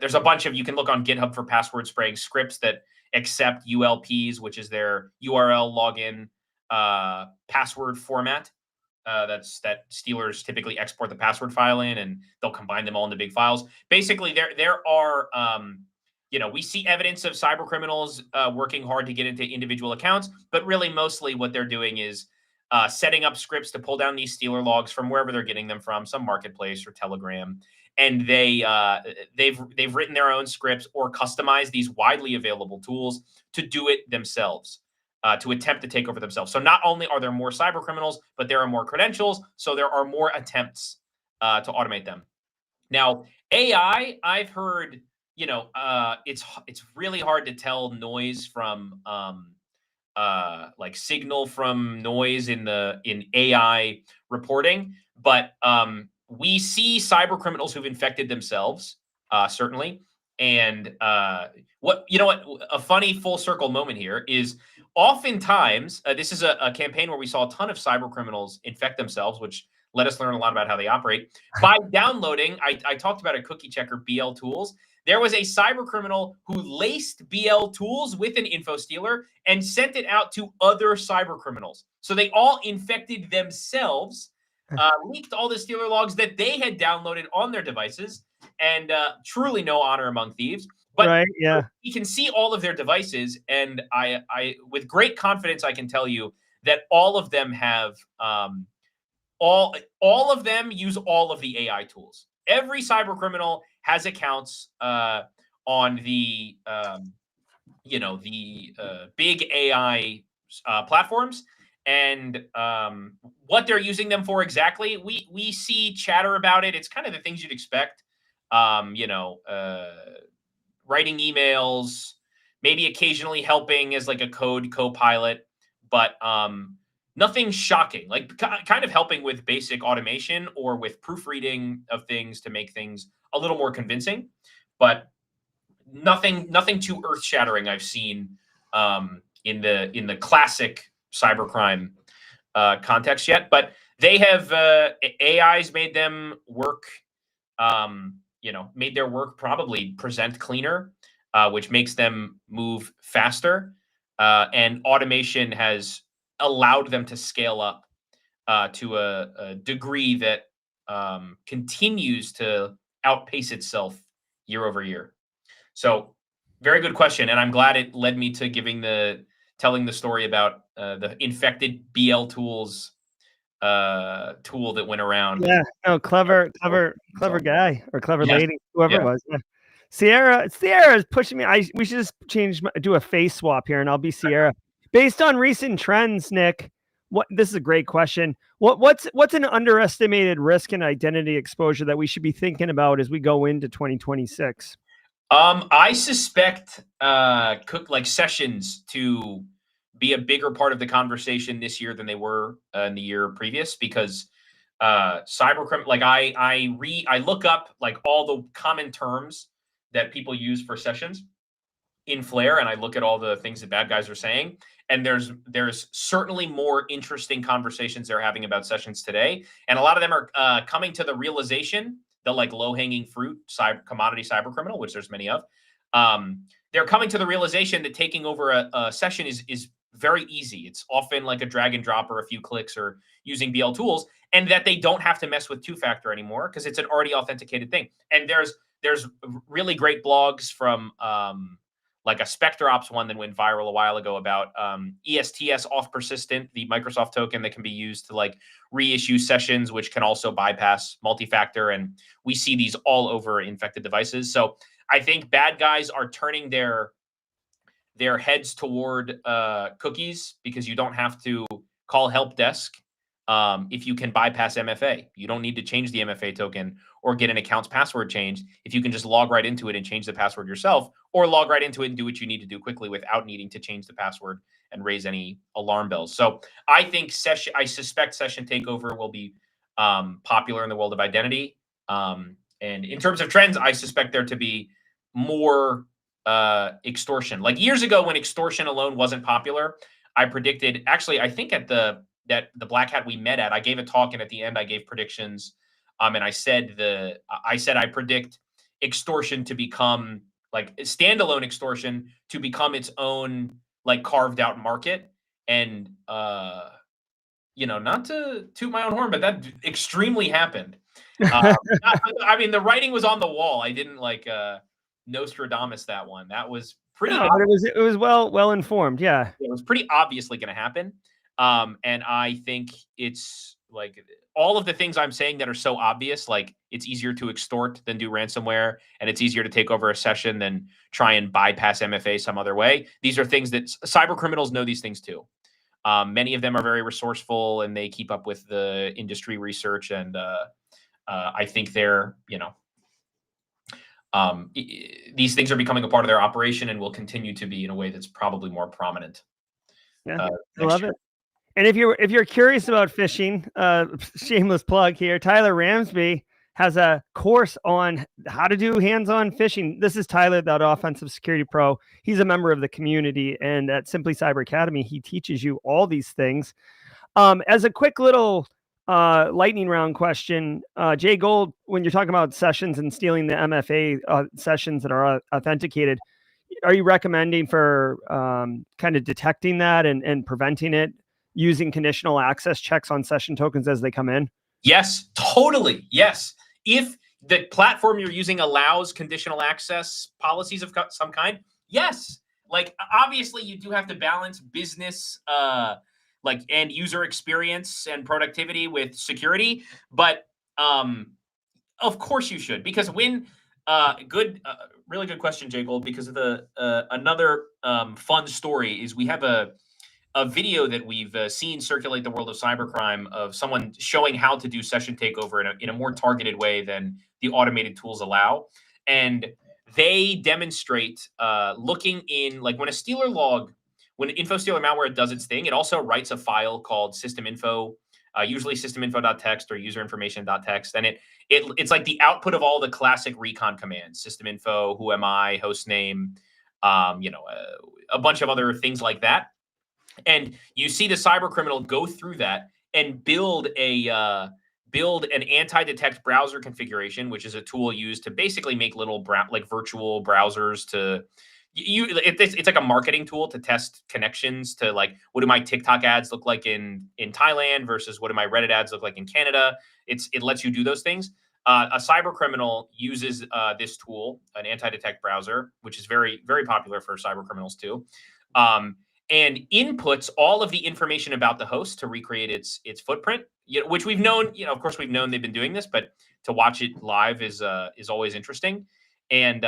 there's a bunch of, you can look on GitHub for password spraying scripts that accept ULPs, which is their URL login password format. That stealers typically export the password file in, and they'll combine them all into big files. Basically, there are, we see evidence of cyber criminals working hard to get into individual accounts, but really mostly what they're doing is setting up scripts to pull down these stealer logs from wherever they're getting them from, some marketplace or Telegram, and they've written their own scripts or customized these widely available tools to do it themselves, to attempt to take over themselves. So not only are there more cyber criminals, but there are more credentials, so there are more attempts to automate them. Now, AI, I've heard, it's really hard to tell noise from like signal from noise in AI reporting, but we see cyber criminals who've infected themselves, certainly. And a funny full circle moment here is oftentimes this is a campaign where we saw a ton of cyber criminals infect themselves, which let us learn a lot about how they operate by downloading. I talked about a cookie checker, BL tools. There was a cyber criminal who laced BL tools with an info stealer and sent it out to other cyber criminals. So they all infected themselves, leaked all the stealer logs that they had downloaded on their devices, and truly no honor among thieves. But right, yeah, you can see all of their devices, and I with great confidence, I can tell you that all of them have all of them use all of the AI tools. Every cyber criminal has accounts on the big AI platforms, and what they're using them for exactly, we see chatter about it. It's kind of the things you'd expect. Writing emails, maybe occasionally helping as like a code co-pilot, but nothing shocking, like kind of helping with basic automation or with proofreading of things to make things a little more convincing. But nothing too earth shattering I've seen in the classic cybercrime context yet, but they have AI's made them work. Made their work probably present cleaner, which makes them move faster, and automation has allowed them to scale up to a degree that continues to outpace itself year over year. So, very good question, and I'm glad it led me to telling the story about the infected BL tools tool that went around. Yeah, no, clever guy or clever lady, whoever it was. Yeah. Sierra is pushing me. We should just do a face swap here, and I'll be Sierra. Based on recent trends, Nick, this is a great question. What's an underestimated risk and identity exposure that we should be thinking about as we go into 2026? I suspect sessions to be a bigger part of the conversation this year than they were in the year previous, because cybercrime, I look up all the common terms that people use for sessions in Flare, and I look at all the things that bad guys are saying, and there's certainly more interesting conversations they're having about sessions today, and a lot of them are coming to the realization, the low-hanging fruit commodity cyber criminal, which there's many of. They're coming to the realization that taking over a session is very easy. It's often like a drag and drop or a few clicks or using BL tools, and that they don't have to mess with two-factor anymore because it's an already authenticated thing. And there's really great blogs from a Spectre Ops one that went viral a while ago about ESTS off persistent, the Microsoft token that can be used to reissue sessions, which can also bypass multi-factor. And we see these all over infected devices. So I think bad guys are turning their heads toward cookies, because you don't have to call help desk if you can bypass MFA. You don't need to change the MFA token or get an account's password changed if you can just log right into it and change the password yourself, or log right into it and do what you need to do quickly without needing to change the password and raise any alarm bells. So I suspect session takeover will be popular in the world of identity. And in terms of trends, I suspect there to be more extortion. Like years ago, when extortion alone wasn't popular, I predicted, actually, I think at the Black Hat we met at, I gave a talk, and at the end I gave predictions. And I said I predict extortion to become standalone extortion to become its own carved out market. And not to toot my own horn, but that extremely happened. I mean, the writing was on the wall. I didn't Nostradamus that one. That was pretty. No, but it was well informed. Yeah, it was pretty obviously going to happen. And I think it's all of the things I'm saying that are so obvious, it's easier to extort than do ransomware, and it's easier to take over a session than try and bypass MFA some other way. These are things that cyber criminals know these things too. Many of them are very resourceful, and they keep up with the industry research. And I think they're, these things are becoming a part of their operation and will continue to be in a way that's probably more prominent. Yeah, I love it. And if you're curious about phishing, shameless plug here, Tyler Ramsby has a course on how to do hands-on phishing. This is Tyler, that offensive security pro. He's a member of the community, and at Simply Cyber Academy, he teaches you all these things. As a quick little lightning round question, Jay Gold, when you're talking about sessions and stealing the MFA sessions that are authenticated, are you recommending for kind of detecting that and preventing it, using conditional access checks on session tokens as they come in? Yes, totally. Yes. If the platform you're using allows conditional access policies of some kind, yes. Obviously you do have to balance business, end user experience and productivity with security. But of course you should, because when really good question, Jay Gold, because of the another fun story is we have a video that we've seen circulate the world of cybercrime of someone showing how to do session takeover in a more targeted way than the automated tools allow. And they demonstrate looking in, when a stealer log, when info stealer malware does its thing, it also writes a file called system info usually systeminfo.txt or userinformation.txt. And it's like the output of all the classic recon commands: systeminfo, who am I, hostname, a bunch of other things like that. And you see the cyber criminal go through that and build an anti-detect browser configuration, which is a tool used to basically make little virtual browsers to it's like a marketing tool to test connections to, like, what do my TikTok ads look like in Thailand versus what do my Reddit ads look like in Canada. It lets you do those things. A cyber criminal uses this tool, an anti-detect browser, which is very, very popular for cyber criminals too, and inputs all of the information about the host to recreate its footprint. Which we've known, of course, we've known they've been doing this, but to watch it live is always interesting. And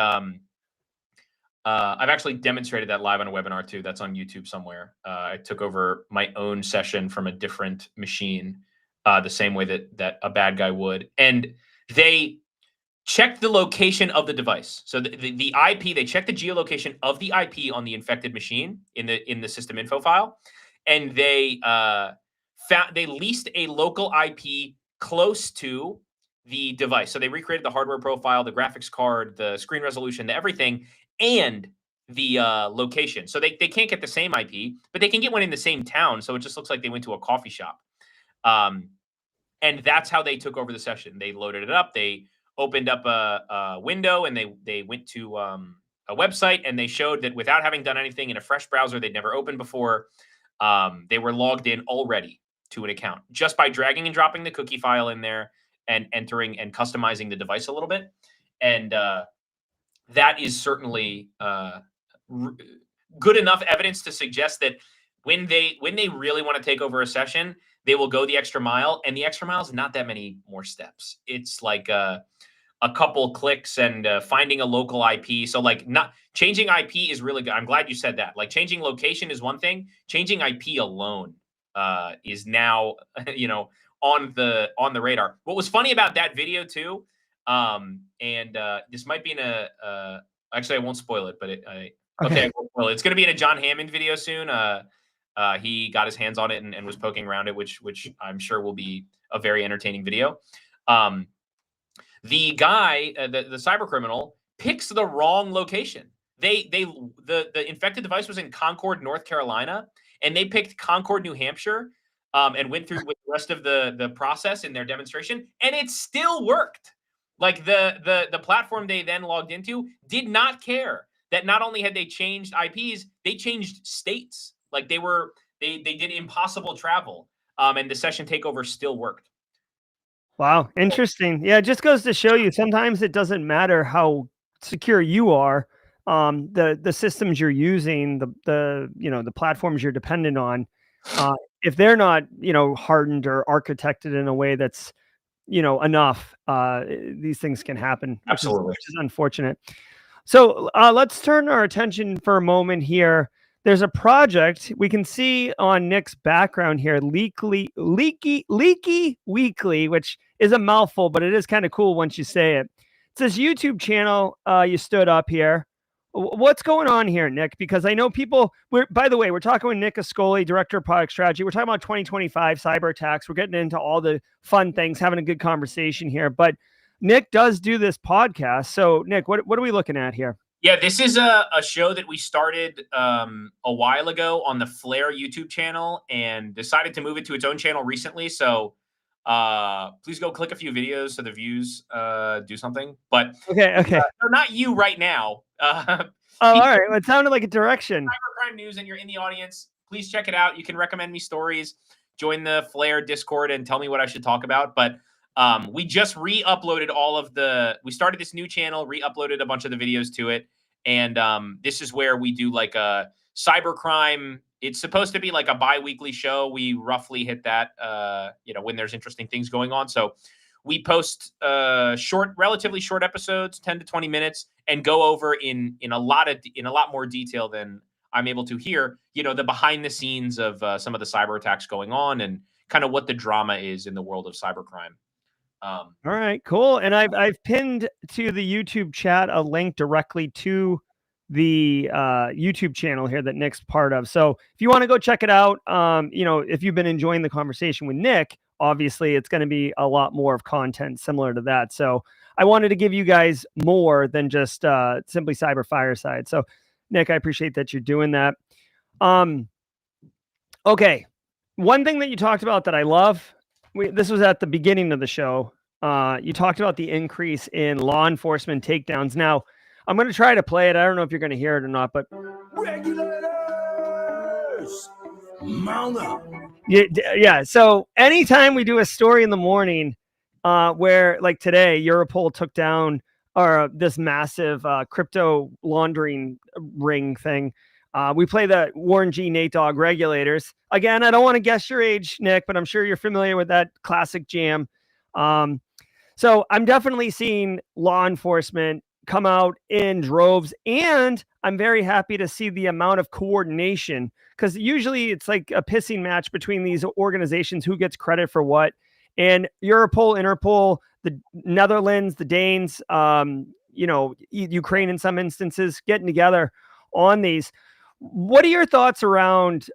I've actually demonstrated that live on a webinar too. That's on YouTube somewhere. I took over my own session from a different machine, the same way that a bad guy would. And they checked the location of the device. So the IP, they checked the geolocation of the IP on the infected machine in the system info file, and they leased a local IP close to the device. So they recreated the hardware profile, the graphics card, the screen resolution, the everything, and the location. So they can't get the same IP, but they can get one in the same town. So it just looks like they went to a coffee shop. And that's how they took over the session. They loaded it up. They opened up a window, and they went to a website, and they showed that without having done anything in a fresh browser they'd never opened before, they were logged in already to an account just by dragging and dropping the cookie file in there and entering and customizing the device a little bit. And that is certainly good enough evidence to suggest that when they really want to take over a session, they will go the extra mile, and the extra mile is not that many more steps. It's like a couple clicks and finding a local IP. So, like, not changing IP is really good. I'm glad you said that. Like, changing location is one thing. Changing IP alone is now, on the radar. What was funny about that video too, and this might be in actually, I won't spoil it, but I won't spoil it. It's going to be in a John Hammond video soon. He got his hands on it and was poking around it, which I'm sure will be a very entertaining video. The guy, the cyber criminal, picks the wrong location. The infected device was in Concord, North Carolina, and they picked Concord, New Hampshire, and went through with the rest of the process in their demonstration, and it still worked. Like, the platform they then logged into did not care that not only had they changed IPs, they changed states. Like, they did impossible travel, and the session takeover still worked. Wow, interesting. Yeah, it just goes to show you sometimes it doesn't matter how secure you are. The systems you're using, the platforms you're dependent on, if they're not hardened or architected in a way that's enough, these things can happen. Absolutely, which is unfortunate. So let's turn our attention for a moment here. There's a project we can see on Nick's background here, Leaky Weekly, which is a mouthful, but it is kind of cool once you say it. It's this YouTube channel you stood up here. What's going on here, Nick? Because I know people, by the way, we're talking with Nick Ascoli, Director of Product Strategy. We're talking about 2025 cyber attacks. We're getting into all the fun things, having a good conversation here. But Nick does do this podcast. So, Nick, what are we looking at here? Yeah, this is a show that we started a while ago on the Flare YouTube channel and decided to move it to its own channel recently. So please go click a few videos so the views do something. But okay, not you right now. All right. Well, it sounded like a direction. Cybercrime News, and you're in the audience. Please check it out. You can recommend me stories. Join the Flare Discord and tell me what I should talk about. But we just re-uploaded we started this new channel, re-uploaded a bunch of the videos to it. And this is where we do like a cybercrime. It's supposed to be like a bi-weekly show. We roughly hit that, when there's interesting things going on. So we post relatively short episodes, 10 to 20 minutes, and go over in a lot more detail than I'm able to here, the behind the scenes of some of the cyber attacks going on and kind of what the drama is in the world of cybercrime. All right, cool. And I've pinned to the YouTube chat a link directly to the YouTube channel here that Nick's part of. So if you want to go check it out, if you've been enjoying the conversation with Nick, obviously it's going to be a lot more of content similar to that. So I wanted to give you guys more than just Simply Cyber Fireside. So Nick, I appreciate that you're doing that. Okay. One thing that you talked about that I love, this was at the beginning of the show. You talked about the increase in law enforcement takedowns. Now, I'm going to try to play it. I don't know if you're going to hear it or not, but regulators, mount up. Yeah. So anytime we do a story in the morning, where like today, Europol took down this massive crypto laundering ring thing. We play the Warren G. Nate Dogg Regulators. Again, I don't want to guess your age, Nick, but I'm sure you're familiar with that classic jam. So I'm definitely seeing law enforcement come out in droves, and I'm very happy to see the amount of coordination, because usually it's like a pissing match between these organizations, who gets credit for what. And Europol, Interpol, the Netherlands, the Danes, Ukraine in some instances, getting together on these. What are your thoughts around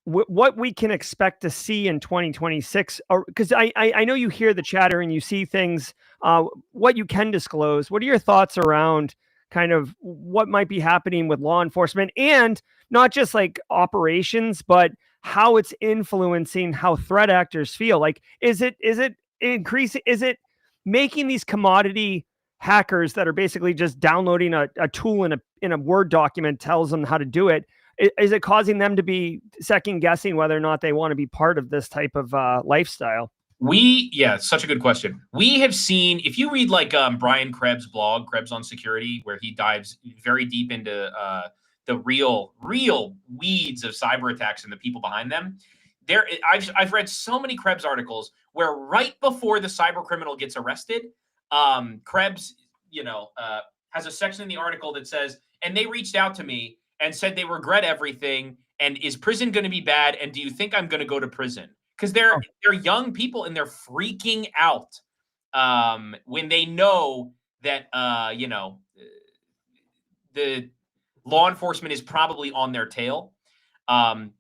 what we can expect to see in 2026? Because I know you hear the chatter and you see things, what you can disclose. What are your thoughts around kind of what might be happening with law enforcement, and not just like operations, but how it's influencing how threat actors feel? Like, is it increasing? Is it making these commodity hackers that are basically just downloading a tool in a Word document tells them how to do it? Is it causing them to be second guessing whether or not they want to be part of this type of lifestyle? Such a good question. We have seen, if you read like Brian Krebs' blog, Krebs on Security, where he dives very deep into the real weeds of cyber attacks and the people behind them. I've read so many Krebs articles where right before the cyber criminal gets arrested, Krebs, has a section in the article that says, and they reached out to me and said they regret everything, and is prison going to be bad, and do you think I'm going to go to prison? Because they're young people and they're freaking out when they know that the law enforcement is probably on their tail. And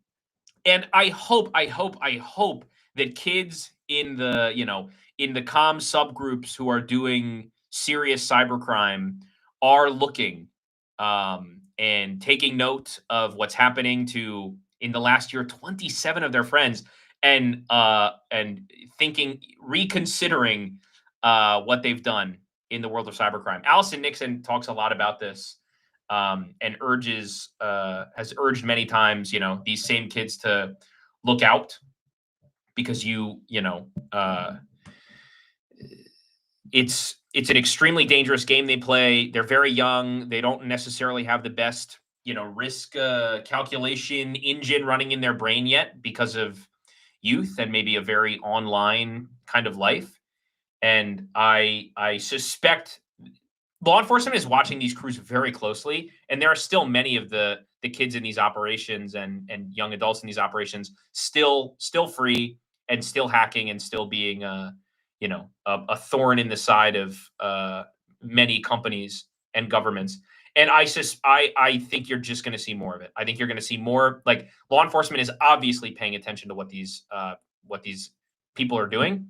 I hope that kids in the comm subgroups who are doing serious cybercrime are looking and taking note of what's happening to, in the last year, 27 of their friends, and reconsidering what they've done in the world of cybercrime. Allison Nixon talks a lot about this, and has urged many times, these same kids to look out, because it's an extremely dangerous game they play. They're very young. They don't necessarily have the best, risk calculation engine running in their brain yet, because of youth and maybe a very online kind of life. And I suspect law enforcement is watching these crews very closely, and there are still many of the kids in these operations and young adults in these operations still free and still hacking and still being a thorn in the side of many companies and governments. And I think you're just going to see more of it. I think you're going to see more, like, law enforcement is obviously paying attention to what these people are doing,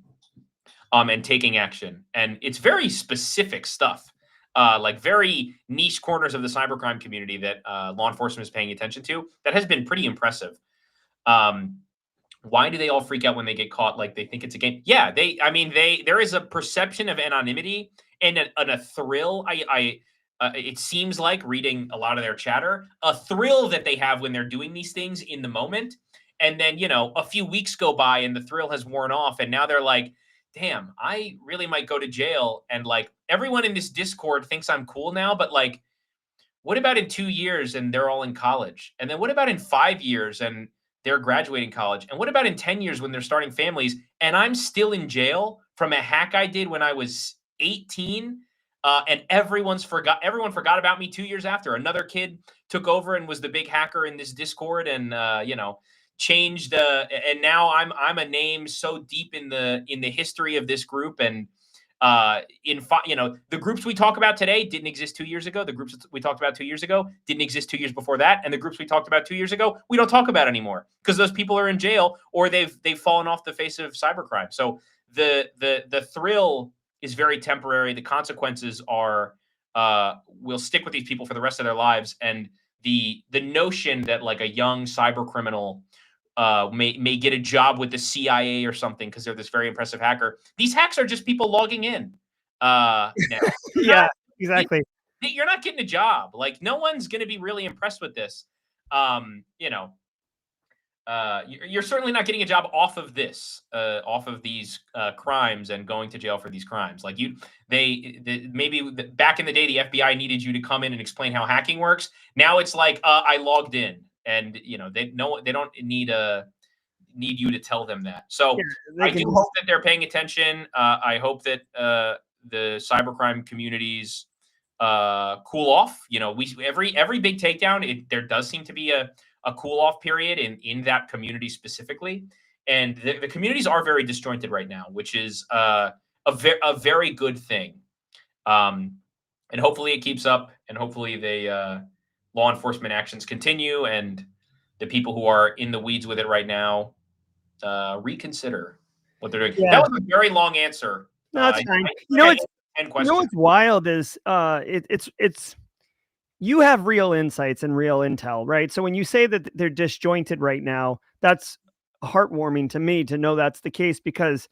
and taking action. And it's very specific stuff, like very niche corners of the cybercrime community that law enforcement is paying attention to. That has been pretty impressive. Why do they all freak out when they get caught? Like, they think it's a game? Yeah, there is a perception of anonymity and a thrill. It seems like, reading a lot of their chatter, a thrill that they have when they're doing these things in the moment. And then, a few weeks go by and the thrill has worn off. And now they're like, damn, I really might go to jail. And like, everyone in this Discord thinks I'm cool now, but like, what about in 2 years and they're all in college? And then what about in 5 years and they're graduating college? And what about in 10 years when they're starting families and I'm still in jail from a hack I did when I was 18? And everyone forgot about me 2 years after. Another kid took over and was the big hacker in this Discord, and changed. And now I'm a name so deep in the history of this group, and The groups we talk about today didn't exist 2 years ago. The groups we talked about 2 years ago didn't exist 2 years before that, and the groups we talked about 2 years ago we don't talk about anymore because those people are in jail or they've fallen off the face of cybercrime. So the thrill is very temporary. The consequences are will stick with these people for the rest of their lives, and the notion that like a young cyber criminal may get a job with the CIA or something because they're this very impressive hacker. These hacks are just people logging in now. Yeah, exactly. You're not getting a job. Like no one's going to be really impressed with this. You're certainly not getting a job off of this, off of these crimes and going to jail for these crimes. Like maybe back in the day, the FBI needed you to come in and explain how hacking works. Now it's like I logged in, and they don't need you to tell them that. So Yeah, I do hope that they're paying attention. I hope that the cybercrime communities cool off. Every big takedown, there does seem to be a cool off period in that community specifically. And the communities are very disjointed right now, which is a very good thing. And hopefully it keeps up, and hopefully law enforcement actions continue, and the people who are in the weeds with it right now reconsider what they're doing. Yeah. That was a very long answer. No, that's fine. What's wild is it's you have real insights and real intel, right? So when you say that they're disjointed right now, that's heartwarming to me to know that's the case, because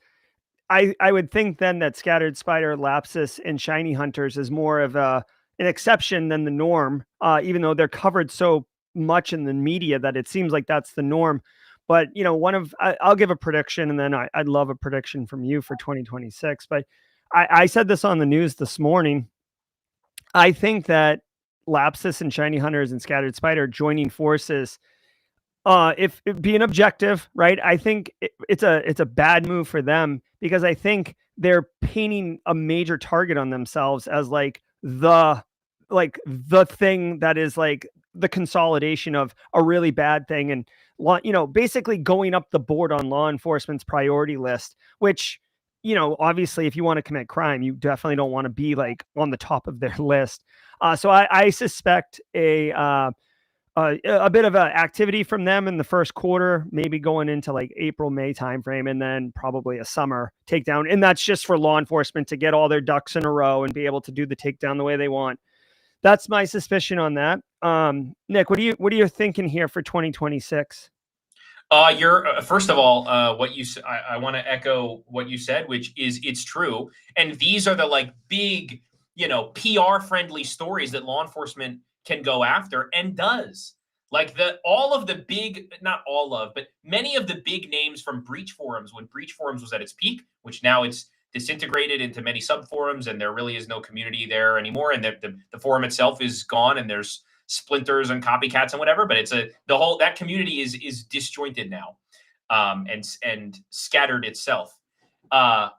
I would think then that Scattered Spider, Lapsus, and Shiny Hunters is more of an exception than the norm, even though they're covered so much in the media that it seems like that's the norm. But, I'll give a prediction, and then I'd love a prediction from you for 2026. But I said this on the news this morning. I think that Lapsus and Shiny Hunters and Scattered Spider joining forces, if being objective, right? I think it's a bad move for them, because I think they're painting a major target on themselves as like the thing that is like the consolidation of a really bad thing, and basically going up the board on law enforcement's priority list, which, obviously if you want to commit crime, you definitely don't want to be like on the top of their list. So I suspect a bit of activity from them in the first quarter, maybe going into like April, May timeframe, and then probably a summer takedown. And that's just for law enforcement to get all their ducks in a row and be able to do the takedown the way they want. That's my suspicion on that. Nick, what are you thinking here for 2026? First of all, I want to echo what you said, which is it's true. And these are the like big, PR friendly stories that law enforcement can go after and does. Like all of the big, not all of, but many of the big names from Breach Forums, when Breach Forums was at its peak, which now it's disintegrated into many sub forums, and there really is no community there anymore. And the forum itself is gone, and there's splinters and copycats and whatever, but that community is disjointed now, and scattered itself. The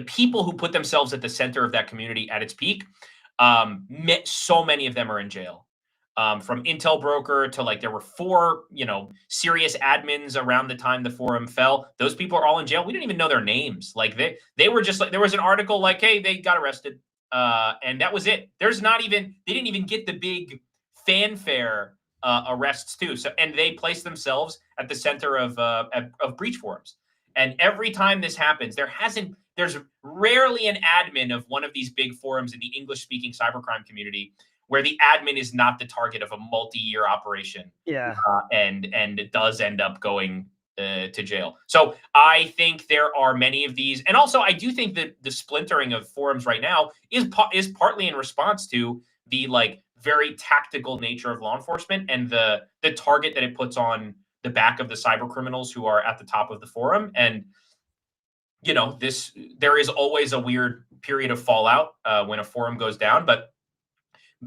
people who put themselves at the center of that community at its peak, so many of them are in jail. From Intel Broker to there were 4, serious admins around the time the forum fell. Those people are all in jail. We didn't even know their names. Like they were just there was an article like, hey, they got arrested. And that was it. They didn't even get the big fanfare arrests too. So, and they placed themselves at the center of breach forums. And every time this happens, there's rarely an admin of one of these big forums in the English-speaking cybercrime community where the admin is not the target of a multi-year operation. Yeah. And it does end up going to jail. So I think there are many of these. And also, I do think that the splintering of forums right now is partly in response to the very tactical nature of law enforcement and the target that it puts on the back of the cyber criminals who are at the top of the forum. And there is always a weird period of fallout when a forum goes down, but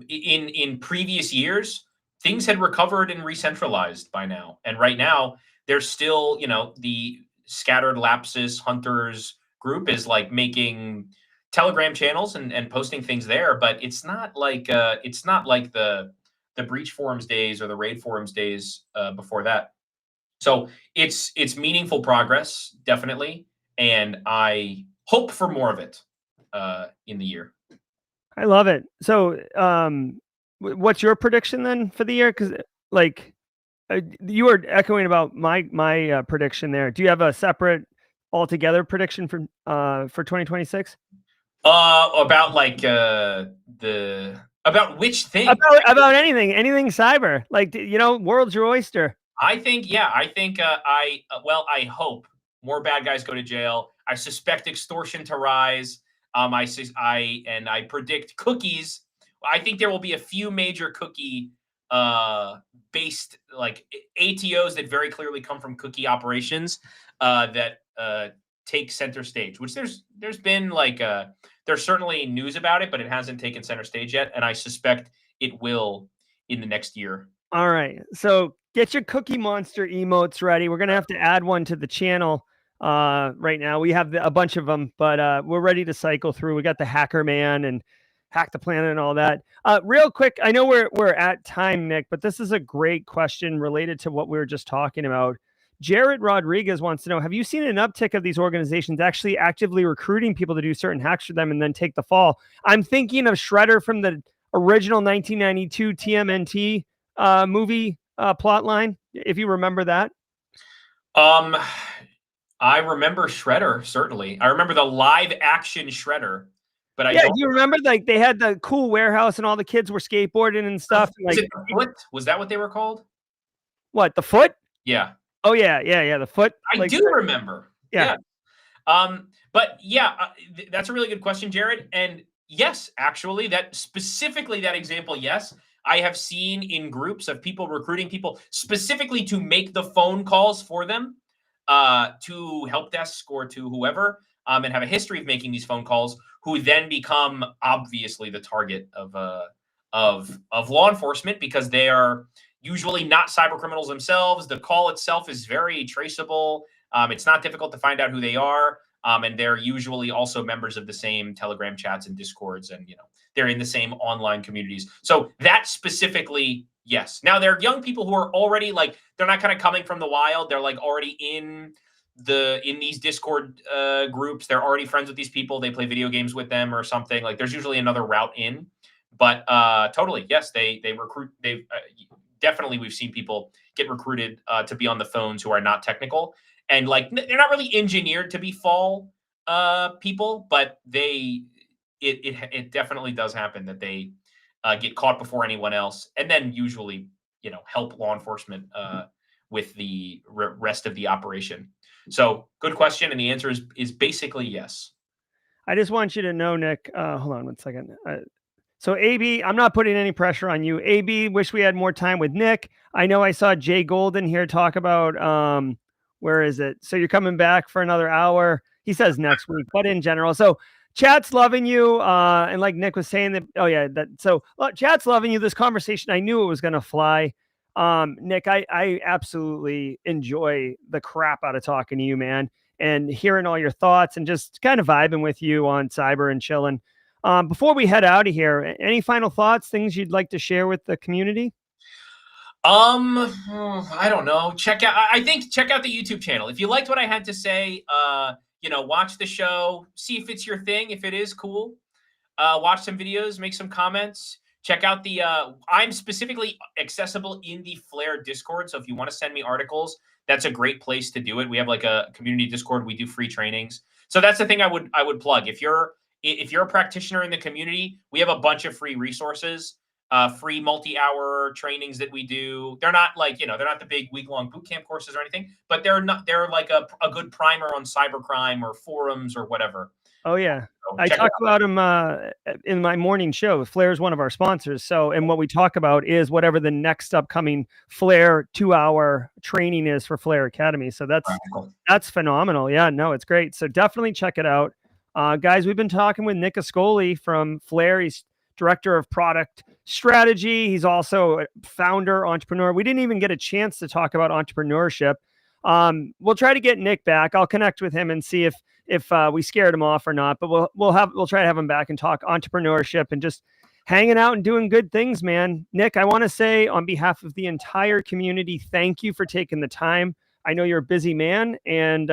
in previous years, things had recovered and re-centralized by now. And right now, there's still, the Scattered Lapsus Hunters group is making Telegram channels and posting things there, but it's not like the Breach Forums days or the Raid Forums days before that. So it's meaningful progress, definitely, and I hope for more of it in the year. I love it. So, what's your prediction then for the year? Because like you were echoing about my prediction there. Do you have a separate altogether prediction for 2026? About like about which thing? About anything cyber. Like, world's your oyster. I think I hope more bad guys go to jail. I suspect extortion to rise. I predict cookies. I think there will be a few major cookie based like ATOs that very clearly come from cookie operations that take center stage. Which there's been like there's certainly news about it, but it hasn't taken center stage yet, and I suspect it will in the next year. All right. So get your Cookie Monster emotes ready. We're going to have to add one to the channel right now. We have a bunch of them, but we're ready to cycle through. We got the Hacker Man and Hack the Planet and all that. Real quick, I know we're at time, Nick, but this is a great question related to what we were just talking about. Jared Rodriguez wants to know, have you seen an uptick of these organizations actually actively recruiting people to do certain hacks for them and then take the fall? I'm thinking of Shredder from the original 1992 TMNT movie plot line, if you remember that. I remember Shredder, certainly. I remember the live action Shredder, but I do don't. You remember like they had the cool warehouse and all the kids were skateboarding and stuff? Was it the Foot? Was that what they were called? What, the Foot? Yeah. Oh yeah, the Foot. I do remember. Yeah. But yeah, that's a really good question, Jared. And yes, actually, that example, yes, I have seen in groups of people recruiting people specifically to make the phone calls for them to help desk or to whoever, and have a history of making these phone calls, who then become obviously the target of law enforcement because they are usually not cyber criminals themselves. The call itself is very traceable. It's not difficult to find out who they are. And they're usually also members of the same Telegram chats and Discords, and they're in the same online communities. So that specifically, yes. Now there are young people who are already like, they're not kind of coming from the wild. They're like already in these Discord groups. They're already friends with these people. They play video games with them or something. Like there's usually another route in. But totally, yes, they recruit. Definitely, we've seen people get recruited to be on the phones who are not technical. And like they're not really engineered to be fall people, but it definitely does happen that they get caught before anyone else, and then usually help law enforcement with the rest of the operation. So good question, and the answer is basically yes. I just want you to know, Nick. Hold on one second. So AB, I'm not putting any pressure on you. AB, wish we had more time with Nick. I know I saw Jay Golden here talk about where is it? So you're coming back for another hour. He says next week, but in general. So chat's loving you. And like Nick was saying chat's loving you. This conversation, I knew it was going to fly. Nick, I absolutely enjoy the crap out of talking to you, man, and hearing all your thoughts and just kind of vibing with you on cyber and chilling. Before we head out of here, any final thoughts, things you'd like to share with the community? I don't know. Check out the YouTube channel. If you liked what I had to say, watch the show, see if it's your thing. If it is, cool. Watch some videos, make some comments. Check out I'm specifically accessible in the Flare Discord. So if you want to send me articles, that's a great place to do it. We have like a community Discord. We do free trainings. So that's the thing I would plug. If you're a practitioner in the community, we have a bunch of free resources. Free multi-hour trainings that we do. They're not like, they're not the big week-long bootcamp courses or anything, but they're like a good primer on cybercrime or forums or whatever. Oh yeah. So I talk about them in my morning show. Flare is one of our sponsors. So, and what we talk about is whatever the next upcoming Flare 2-hour training is for Flare Academy. So that's phenomenal. Yeah, no, it's great. So definitely check it out. Guys, we've been talking with Nick Ascoli from Flare. He's director of product strategy. He's also a founder, entrepreneur. We didn't even get a chance to talk about entrepreneurship. We'll try to get Nick back. I'll connect with him and see if we scared him off or not, but we'll try to have him back and talk entrepreneurship and just hanging out and doing good things, man. Nick, I want to say on behalf of the entire community, thank you for taking the time. I know you're a busy man, and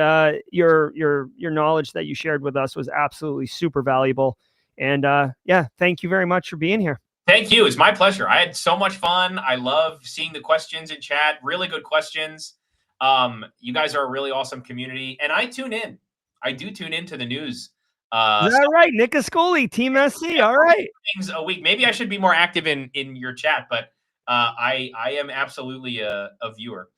your knowledge that you shared with us was absolutely super valuable. And yeah, thank you very much for being here. Thank you. It's my pleasure. I had so much fun. I love seeing the questions in chat. Really good questions. You guys are a really awesome community, and I tune in. I do tune into the news. Is that right? Nick Ascoli, Team SC. All right. Things a week. Maybe I should be more active in your chat, but I am absolutely a viewer.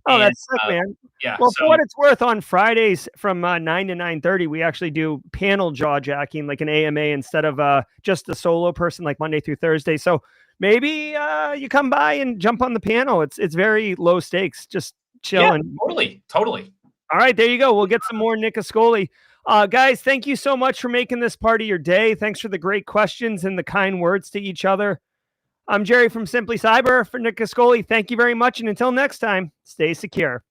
Oh, that's sick, man. Yeah. Well, for what it's worth, on Fridays from 9 to 9:30, we actually do panel jaw jacking, like an AMA, instead of just a solo person, like Monday through Thursday. So maybe you come by and jump on the panel. It's very low stakes, just chilling. Yeah, totally. All right, there you go. We'll get some more Nick Ascoli. Guys, thank you so much for making this part of your day. Thanks for the great questions and the kind words to each other. I'm Jerry from Simply Cyber. For Nick Ascoli, thank you very much. And until next time, stay secure.